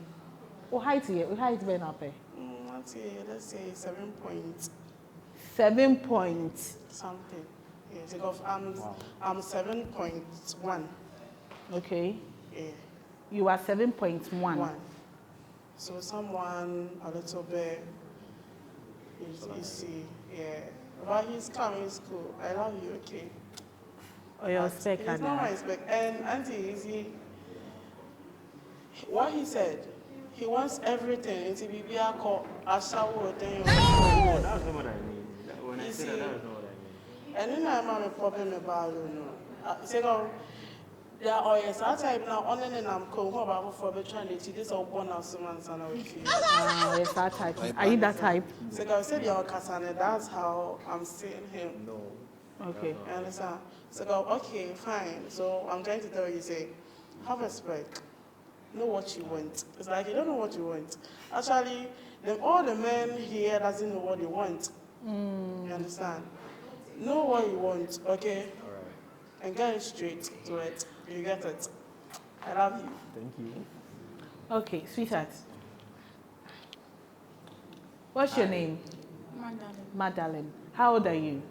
What height here? What height ben up? let's say 7 point 7 points. something. Yes, because I'm 7.1. Okay. Yeah. You are 7.1. So someone a little bit is see, yeah. But he's calm, he's cool. I love you, okay? Oh, your spec. He's not my spec. And auntie, is he? What he said, he wants everything. To be called a shower thing. No, that's not what I mean. When I say that, that's not what I mean. And then I'm a problem about you know. There are yes, I type now on and I'm cool about for trying to this or one of someone's and I will feel. Yes, that type. Are you that type? So I said your Kasane, that's how I'm seeing him. No. Okay. You understand? So go, okay, fine. So I'm trying to tell you, say, have a spec. Know what you want. It's like you don't know what you want. Actually, all the men here doesn't know what they want. You understand? Know what you want, okay? All right. And get straight to it. You get it. I love you. Thank you. Okay, sweetheart. What's your name? Madeleine. How old are you?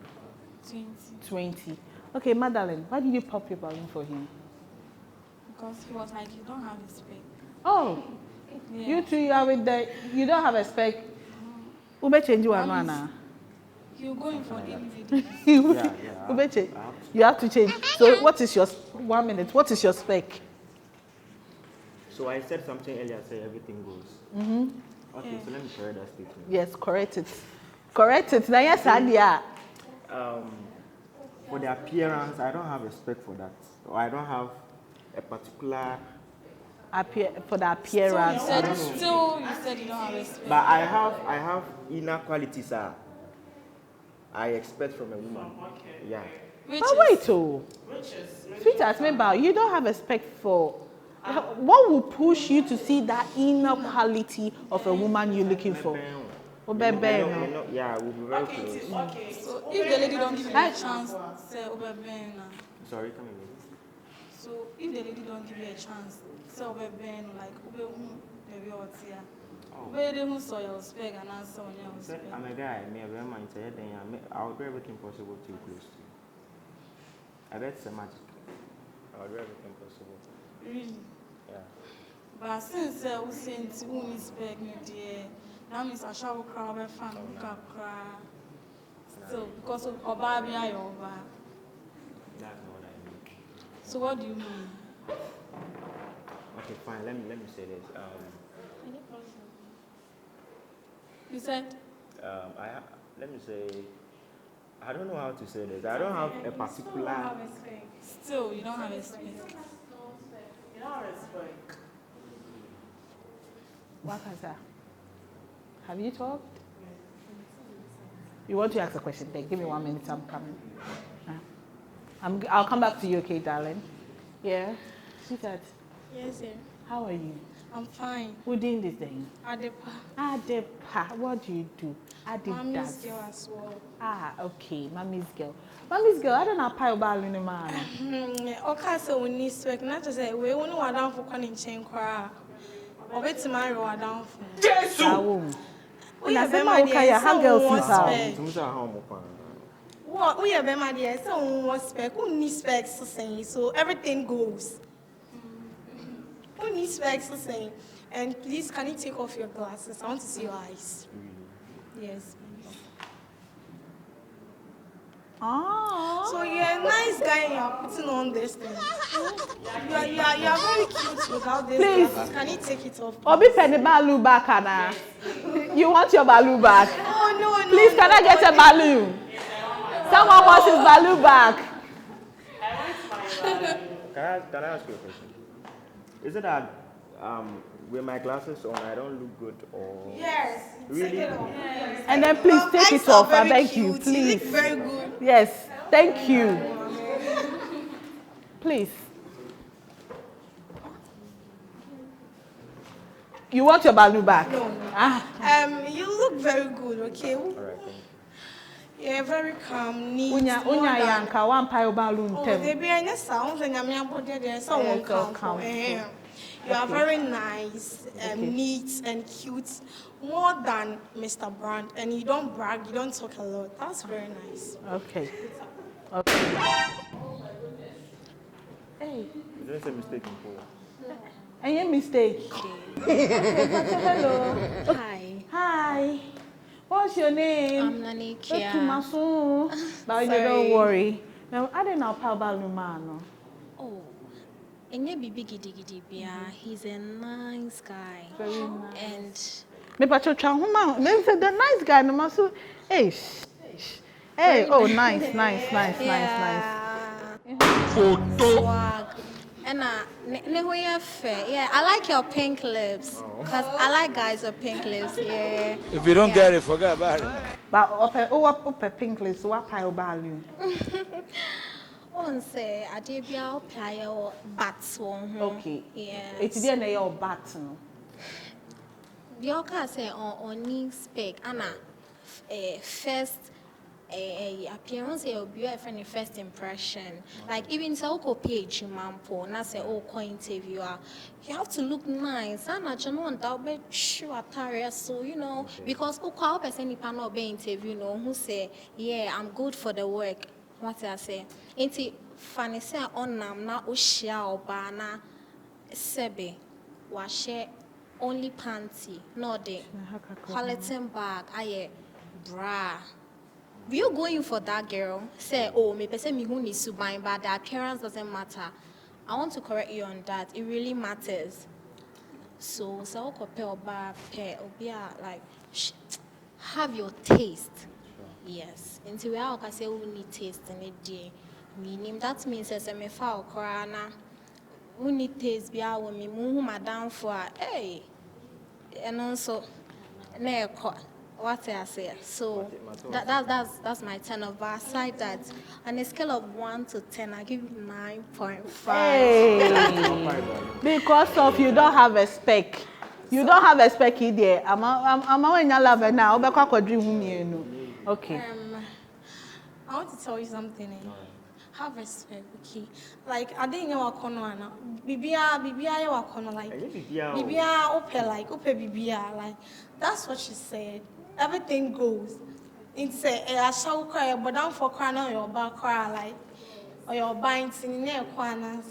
20. Okay, Madeleine, why did you pop your balloon for him? Because he was like, you don't have a spec. Oh, Yeah. you two are with the, you don't have a spec. Ube change you Anna. He'll go in for DVD. Ube change. You have to change. So what is your, 1 minute, what is your spec? So I said something earlier, say everything goes. Okay, so let me correct that statement. Yes, correct it. Correct it. Now, yes, Adia. For the appearance, I don't have a spec for that. Or I don't have a particular... For the appearance. Still, you said you don't have a spec. But I have inner qualities I expect from a woman. Yeah. But wait, sweetheart, remember, you don't have a spec for... What will push you to see that inner quality of a woman you're looking for? Yeah, we'll be very close. Okay, so if the lady don't give you a chance, say Obebena. Sorry, come again. So if the lady don't give you a chance, say Obebena, like Obehu, maybe Otia. Obede who saw your spec and answer on your spec. I'm a guy, me a very mind, I'll do everything possible to close to you. I bet it's a magic. I'll do everything possible. Really? Yeah. But since we sent to spec me dear, that means I shall cry over fan cry. So because of Obabi I over. That's not what I mean. So what do you mean? Okay, fine. Let me say this. You said? Let me say. I don't know how to say this. I don't have a particular. Still, you don't have a spec. You don't have a spec. Wakaza, have you talked? You want to ask a question? Then give me 1 minute. I'm coming. I'll come back to you, okay, darling? Yeah. Sweetheart. Yes, sir. How are you? I'm fine. Who doing this thing? Adepa. Adepa. What do you do? Mommy's girl as well. Okay. Mommy's girl. Mommy's girl, I don't know how balloon in man. Okay, so we need to work. Not to say we only want down for calling chain cry. Or wait to marry or down for. Jesus! Na say ma okay ya how girls see What we have my dear, so one spec, who needs specs to say, so everything goes. Who needs specs to say? And please, can you take off your glasses? I want to see your eyes. Yes, please. Oh. So you're a nice guy and you're putting on this thing. You're very cute without this glasses. Can you take it off? Obi penny balu back, Anna. You want your balu back? Oh, no. Please, can I get a balu? Someone wants his balu back. Can I ask you a question? Is it that with my glasses on I don't look good or? Yes. Really? Yes. And then please take it off. I beg you, please. You look very good. Yes. Thank you. Please. You want your balu back? No. You look very good. Okay. All right. Thank you. Yeah, very calm, neat. Unya yanka one pile balloon. Oh, they be any sounds and I'm there. Someone calm. You are very nice, neat and cute, more than Mr. Brand. And you don't brag, you don't talk a lot. That's very nice. Okay. Hey. Is there a mistake in Paul? Any mistake? Hello. Hi. What's your name? I'm Nanikia. But don't worry. Now, I don't know how balloon. Oh. He's a nice guy. Very nice. And Me pacho chahuma. Me say the nice guy no maso. Hey. Oh, nice. Photo. And yeah, I like your pink lips. Because I like guys with pink lips. Yeah. If you don't get it, forget about it. But open pink lips, what pile balloon? On say I did be out player bats one. Okay. Yeah. It's the end of bat. The other say on knee spec Anna first appearance will be a friendly first impression. Like even so page mampo na say interviewer. You have to look nice. And I don't want that be sure so because person ni panel be interview who say yeah I'm good for the work. What I say? Inti funny say on na ushia oba na sebe wa share only panty, no the quality bag, aye bra. You going for that girl? Say, me person me who needs to buy, but the appearance doesn't matter. I want to correct you on that. It really matters. So compare oba pair obia like have your taste. Yes. Until we are say we need taste in it day. Meaning that means as a me foul crana. We need taste be our me move madam for hey. And also what I say. So that's my 10 of aside that on a scale of 1 to 10 I give you 9.5. Hey. Because of you don't have a spec. You don't have a spec there. I'm when you love it now. Okay. I want to tell you something. Have respect, okay? Like I didn't know what corner now. Bibia what corner like. Bibia open bibia like. That's what she said. Everything goes. It's a shall cry, but down for crying on your back cry like or your buying in near corner.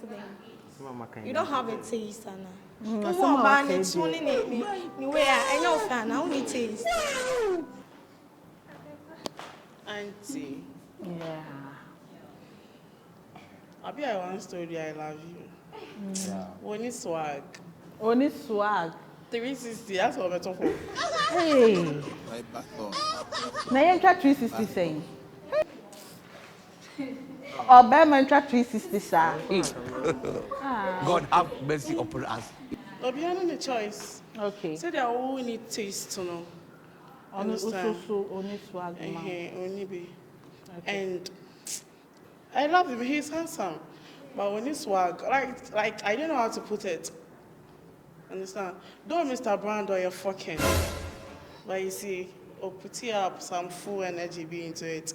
You don't have a taste, Anna. You want ban it soon in me where I know fan, I only taste. Auntie. Yeah. I one story I love you. Only swag. 360, that's what I'm talking for. Hey. Now you try 360 saying. Or Batman try 360 sir. God have mercy upon us. No, be having a choice. Okay. So they all need taste to know. Understand? Only swag. Only be. And I love him. He's handsome, but when he swag, like I don't know how to put it. Understand? Don't Mr. Brand or you're fucking. But you see, put up some full energy be into it.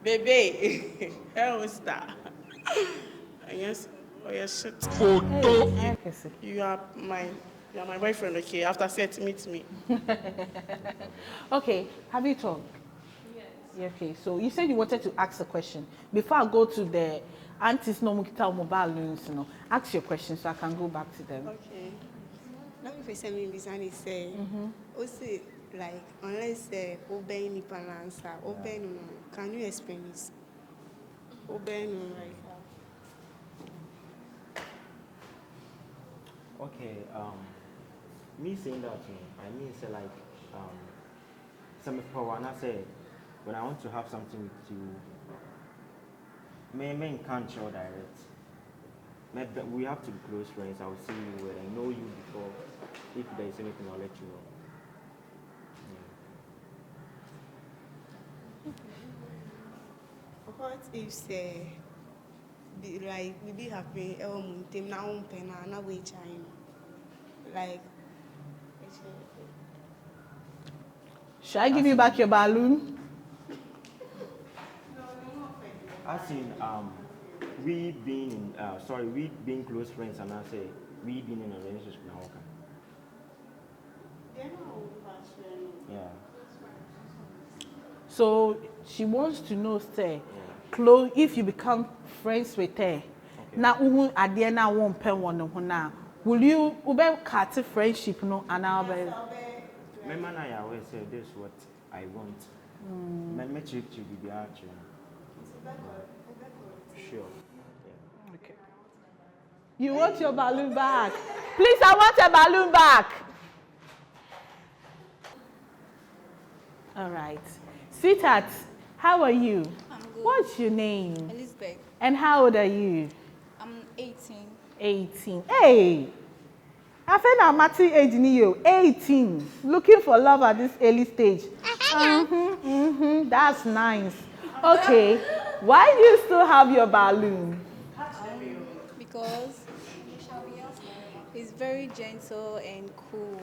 Baby, hell is that? Yes, oh yes, shit. Photo. You are my Yeah, my boyfriend, okay, after set, meet me. Okay, have you talked? Yes. Yeah, okay, so you said you wanted to ask a question. Before I go to the aunties no mukita mobile loans, ask your question so I can go back to them. Okay. Let me first me Bisani say, also like unless obey ni answer, obey no, can you explain this? Obey no like Okay, me saying that, I mean, say like, some people when I say, when I want to have something with you, me can't show direct. We have to be close friends. I will see you when I know you before. If there is anything, I'll let you know. what if say be like we be happy team na on pen na we chain like should I give you back your balloon? As in we being close friends, and I say we being in a relationship now. Okay. Yeah. So she wants to know, say, close if you become friends with her. Now, who at the end I won't pay one now. Will you cut friendship no and I'll be. My man, I always say this is what I want. My trip to be actually. Sure. Yeah. Okay. You want your balloon back? Please, I want a balloon back. All right. Sweetheart, how are you? I'm good. What's your name? Elizabeth. And how old are you? I'm 18. 18. Hey! I think I'm at age you. 18. Looking for love at this early stage. That's nice. Okay. Why do you still have your balloon? Because it's very gentle and cool.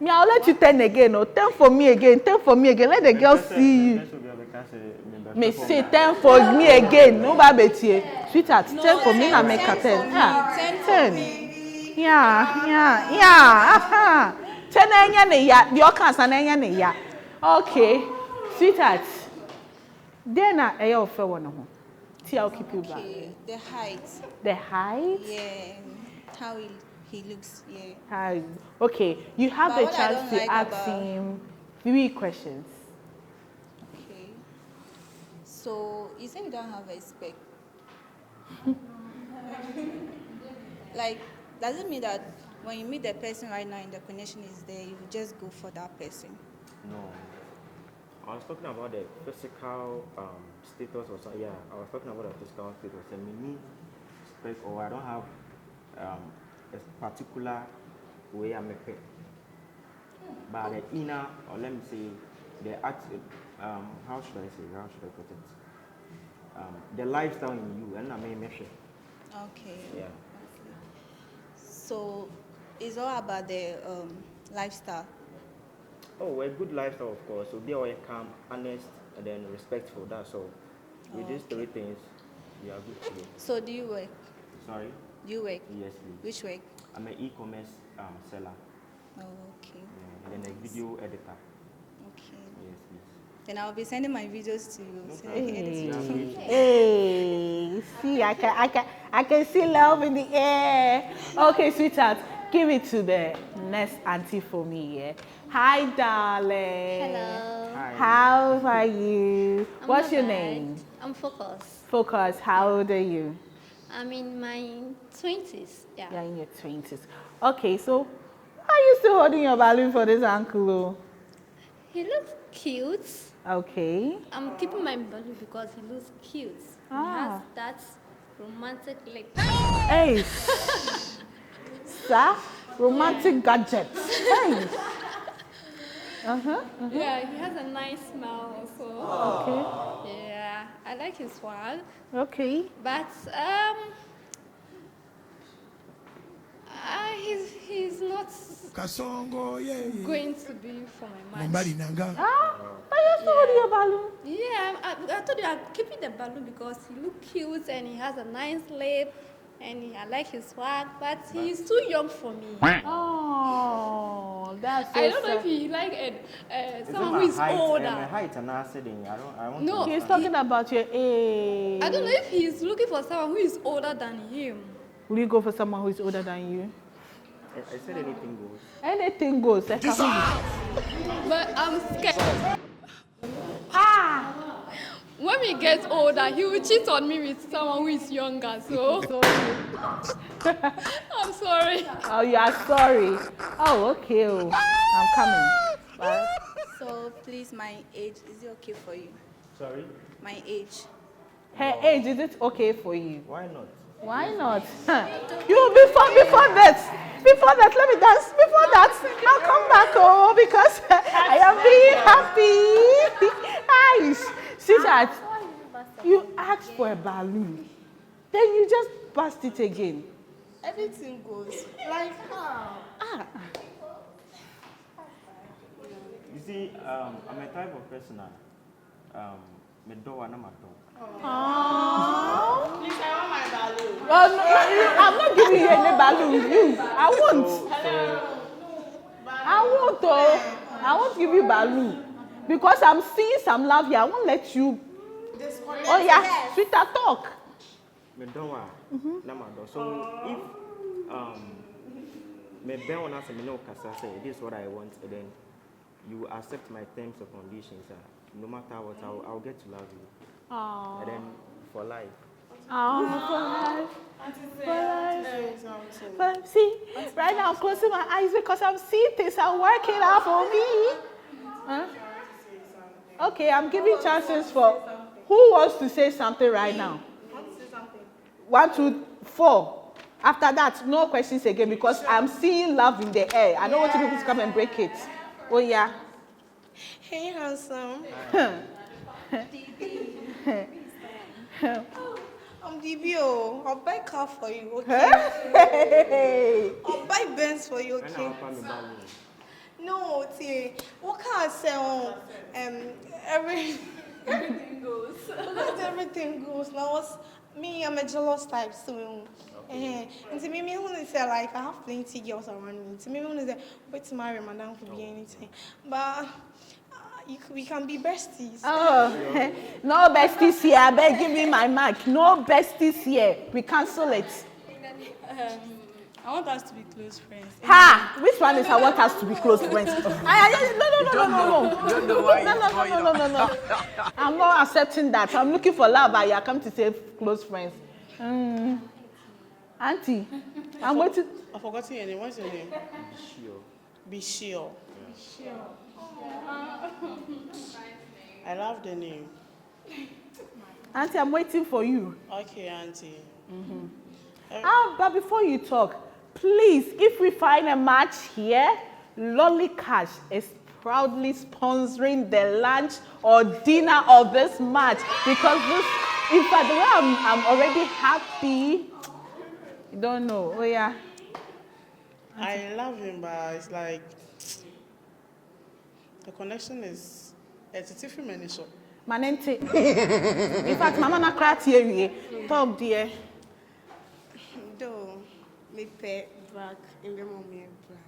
Me, I'll let you 10 again. Oh, 10 for me again. 10 for me again. Let the girl see you. Me say 10 for me again. No baby. Sweetheart, 10 for me. I make a 10. Yeah, 10. Yeah. 10 enya your cancer enya. Okay, sweetheart. Then I offer one of them. See, I'll keep you back. Okay, the height. The height? Yeah, how he looks, yeah. How? Okay, you have the chance to ask him 3 questions. Okay. So, you say you don't have a spec. Like, does it mean that when you meet the person right now and the connection is there, you just go for that person? No. I was talking about the physical status or something. Yeah, I was talking about the physical status. And me spec, or I don't have a particular way I make it. But the inner, or let me say, the how should I put it? The lifestyle in you, and I may measure. Okay. Yeah. Okay. So, it's all about the lifestyle. Oh, a good lifestyle, of course. So be always calm, honest, and then respectful. That's all. With these 3 things, you are good to go. So do you work? Sorry? Do you work? Yes, please. Which work? I'm an e-commerce seller. Oh, okay. Yeah, and then a video editor. Okay. Yes, please. Then I'll be sending my videos to you. No So problem. Hey, see, I can see love in the air. Okay, sweetheart, give it to the next auntie for me, yeah? Hi, darling. Hello. Hi. How are you? What's your bad. name? I'm Focus. Focus, how old are you? I'm in my 20s. Yeah. You're in your 20s. Okay, so why are you still holding your balloon for this uncle? He looks cute. Okay. I'm keeping my balloon because he looks cute. He has that romantic look. Hey. Sir, romantic gadgets. Hey. Yeah, he has a nice smile also. Okay. Yeah, I like his swag. Okay. But he's not going to be for my match. But you're still holding your balloon. Yeah, I told you I'm keeping the balloon because he looks cute and he has a nice lip. And I like his swag, but he's too young for me. Oh, that's so I don't know if sad. he like someone who is older. My height and I said, I want No, to. He's talking about your age. I don't know if he's looking for someone who is older than him. Will you go for someone who is older than you? I said anything goes. Anything goes. But I'm scared. Ah! When we get older, he will cheat on me with someone who is younger. So I'm sorry. Oh, you are sorry. Oh, okay. Oh. I'm coming. Bye. So please, my age, is it okay for you? Sorry? My age. Her age, is it okay for you? Why not? Why not? You before that, let me dance. Before that, I'll come back home because I am being happy. Nice. Sweetheart, you asked for a balloon, then you just bust it again. Everything goes like how? You see, I'm a type of person. Me do and I'm a dog. Please, I want my balloon. Oh, no, I'm not giving you any balloon. I won't. I won't give you balloon because I'm seeing some love here. I won't let you. Oh yeah, sweetheart talk. Me do and I'm a dog. So if me be honest, me know kasa say this is what I want, and then you accept my terms and conditions. No matter what, I'll get to love you. Aww. And then for life. Oh, for life. See, right now I'm closing my eyes because I'm seeing things are working out for me. Huh? Okay, I'm giving chances for who wants to say something right now. 1, 2, 4. After that, no questions again because I'm seeing love in the air. I don't want people to come and break it. Oh yeah. Hey, handsome. I'm DBO. I'll buy car for you, okay? Hey. I'll buy Benz for you, okay? No, see, what can I say? Everything goes. Because everything goes. Now, I'm a jealous type, so. And to me, when they say like I have plenty girls around me. To me, when they say wait to marry, madam could be anything, but we can be besties. Oh, no besties here. I beg, give me my mic. No besties here. We cancel it. I want us to be close friends. Ha! Which one is I want us to be close friends? No. No. I'm not accepting that. I'm looking for love, but you come to say close friends. Auntie, I'm waiting. I forgot your name. What's your name? Bisho. I love the name. Auntie, I'm waiting for you. Okay, Auntie. But before you talk, please, if we find a match here, LolliCash is proudly sponsoring the lunch or dinner of this match because this, in fact, the way I'm already happy. You don't know. Oh yeah. I love him, but it's like the connection is it's a different manager. Manente. In fact, Mama na cry here. Talk dear. Though me pay black in the moment black.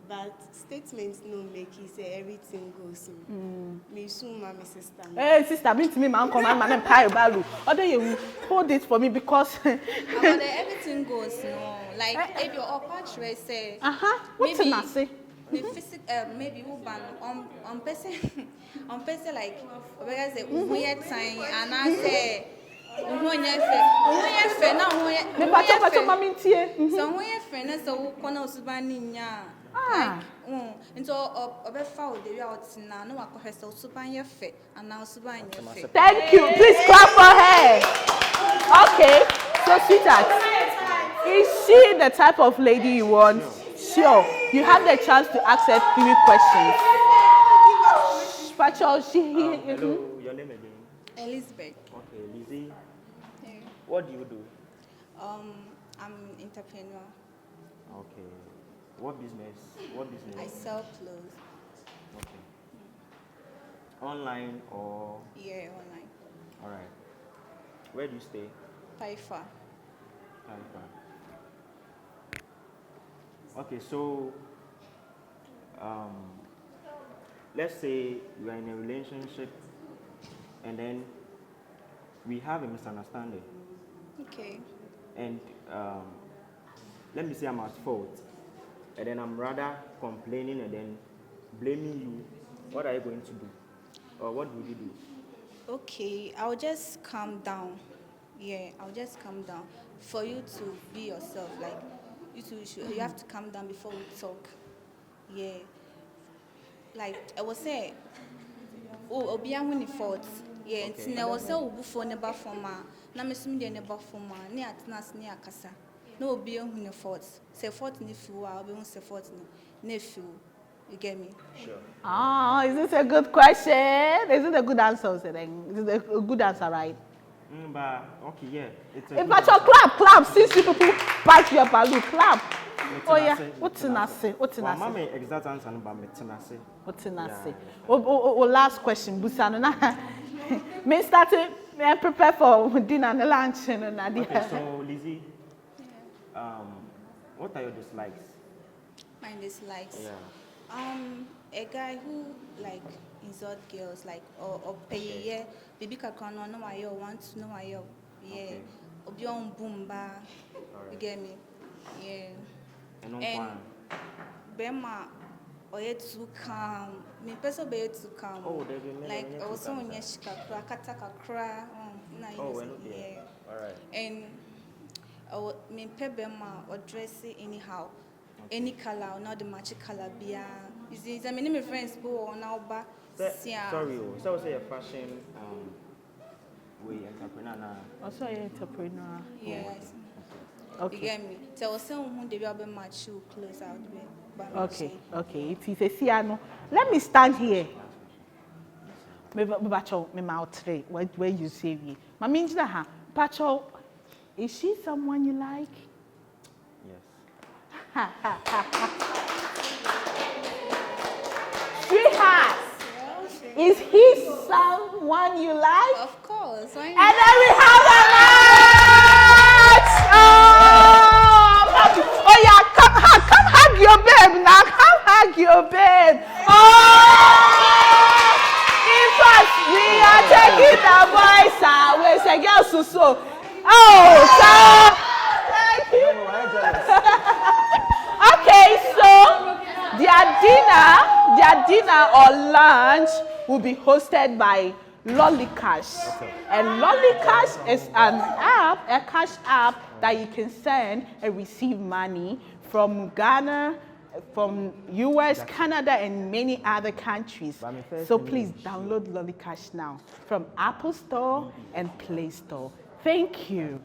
But statements no make it say everything goes. Me soon my sister. Hey sister, bring to me my uncle, my man and pie balu. Other you hold it for me because Everything goes no. Like if your upper say what's a nasi? Maybe who ban on person like because the uhuye time and I say uhuye fe na uhuye me pato mami ntie so uhuye fe na so kona usubani nya like into obefa o dey out na no akọhwe so usubanye fe and na usubanye fe. Thank you. Please clap for her. Okay. So sweetheart, is she the type of lady you want? Sure. You have the chance to ask her 3 questions. Hello, your name again? Elizabeth. Okay, Lizzie. What do you do? I'm entrepreneur. Okay. What business? I sell clothes. Okay. Online or? Yeah, online. All right. Where do you stay? Taifa. Okay, so let's say we are in a relationship and then we have a misunderstanding. Okay. And let me say I'm at fault. And then I'm rather complaining and then blaming you. What are you going to do? Or what would you do? Okay, I'll just calm down. Yeah, I'll just calm down. For you to be yourself, like you have to calm down before we talk. Yeah. Like I was saying, oh, obi an win fault. Yeah, it's na was say obu for never forma. Na me sum dey never forma. Ne atnas ne akasa. No obi an win fault. Say fault ni fi wa, obi won say fault ni fi. You get me? Sure. Ah, is this a good question? Is it a good answer? Is it a good answer, right? But okay, yeah. It's a if I clap, since you people pass your balloon, clap. Oh yeah, what's in us? What's in us? Mama, exact answer, but what's in us? Oh, last question, Busano. Me started. Me prepare for dinner and lunch, Nadia. Okay, so Lizzie, what are your dislikes? My dislikes. Yeah. A guy who like insult girls, like or pay yeah, baby kakano no why you want to know why you yeah, obi on boomba. You get me? Yeah. And Bema or yet too calm. Me person be too calm. Oh, like also on yeshika kataka cry. Yeah. Alright. And me Bema or dress it anyhow. Any color, not the match color be you see, I mean my friends go on now but sorry, so say a fashion we entrepreneur now. Also an entrepreneur. Yes. Okay. You get me? So someone they will be match you close out with. Okay. It is a Siano. Let me stand here. Me mouth tray. Where you say me? My means that ha. Pacho, is she someone you like? Sweetheart, is he someone you like? Of course. And then we have a match! Oh, I'm happy. Oh yeah, come hug your babe now. Come hug your babe. Oh! In fact, we are taking the boys away. Say, girl, so. Oh, so. Thank you. Okay, so their dinner or lunch will be hosted by LolliCash. Okay. And LolliCash is an app, a cash app that you can send and receive money from Ghana, from US, Canada, and many other countries. So please download LolliCash now from Apple Store and Play Store. Thank you.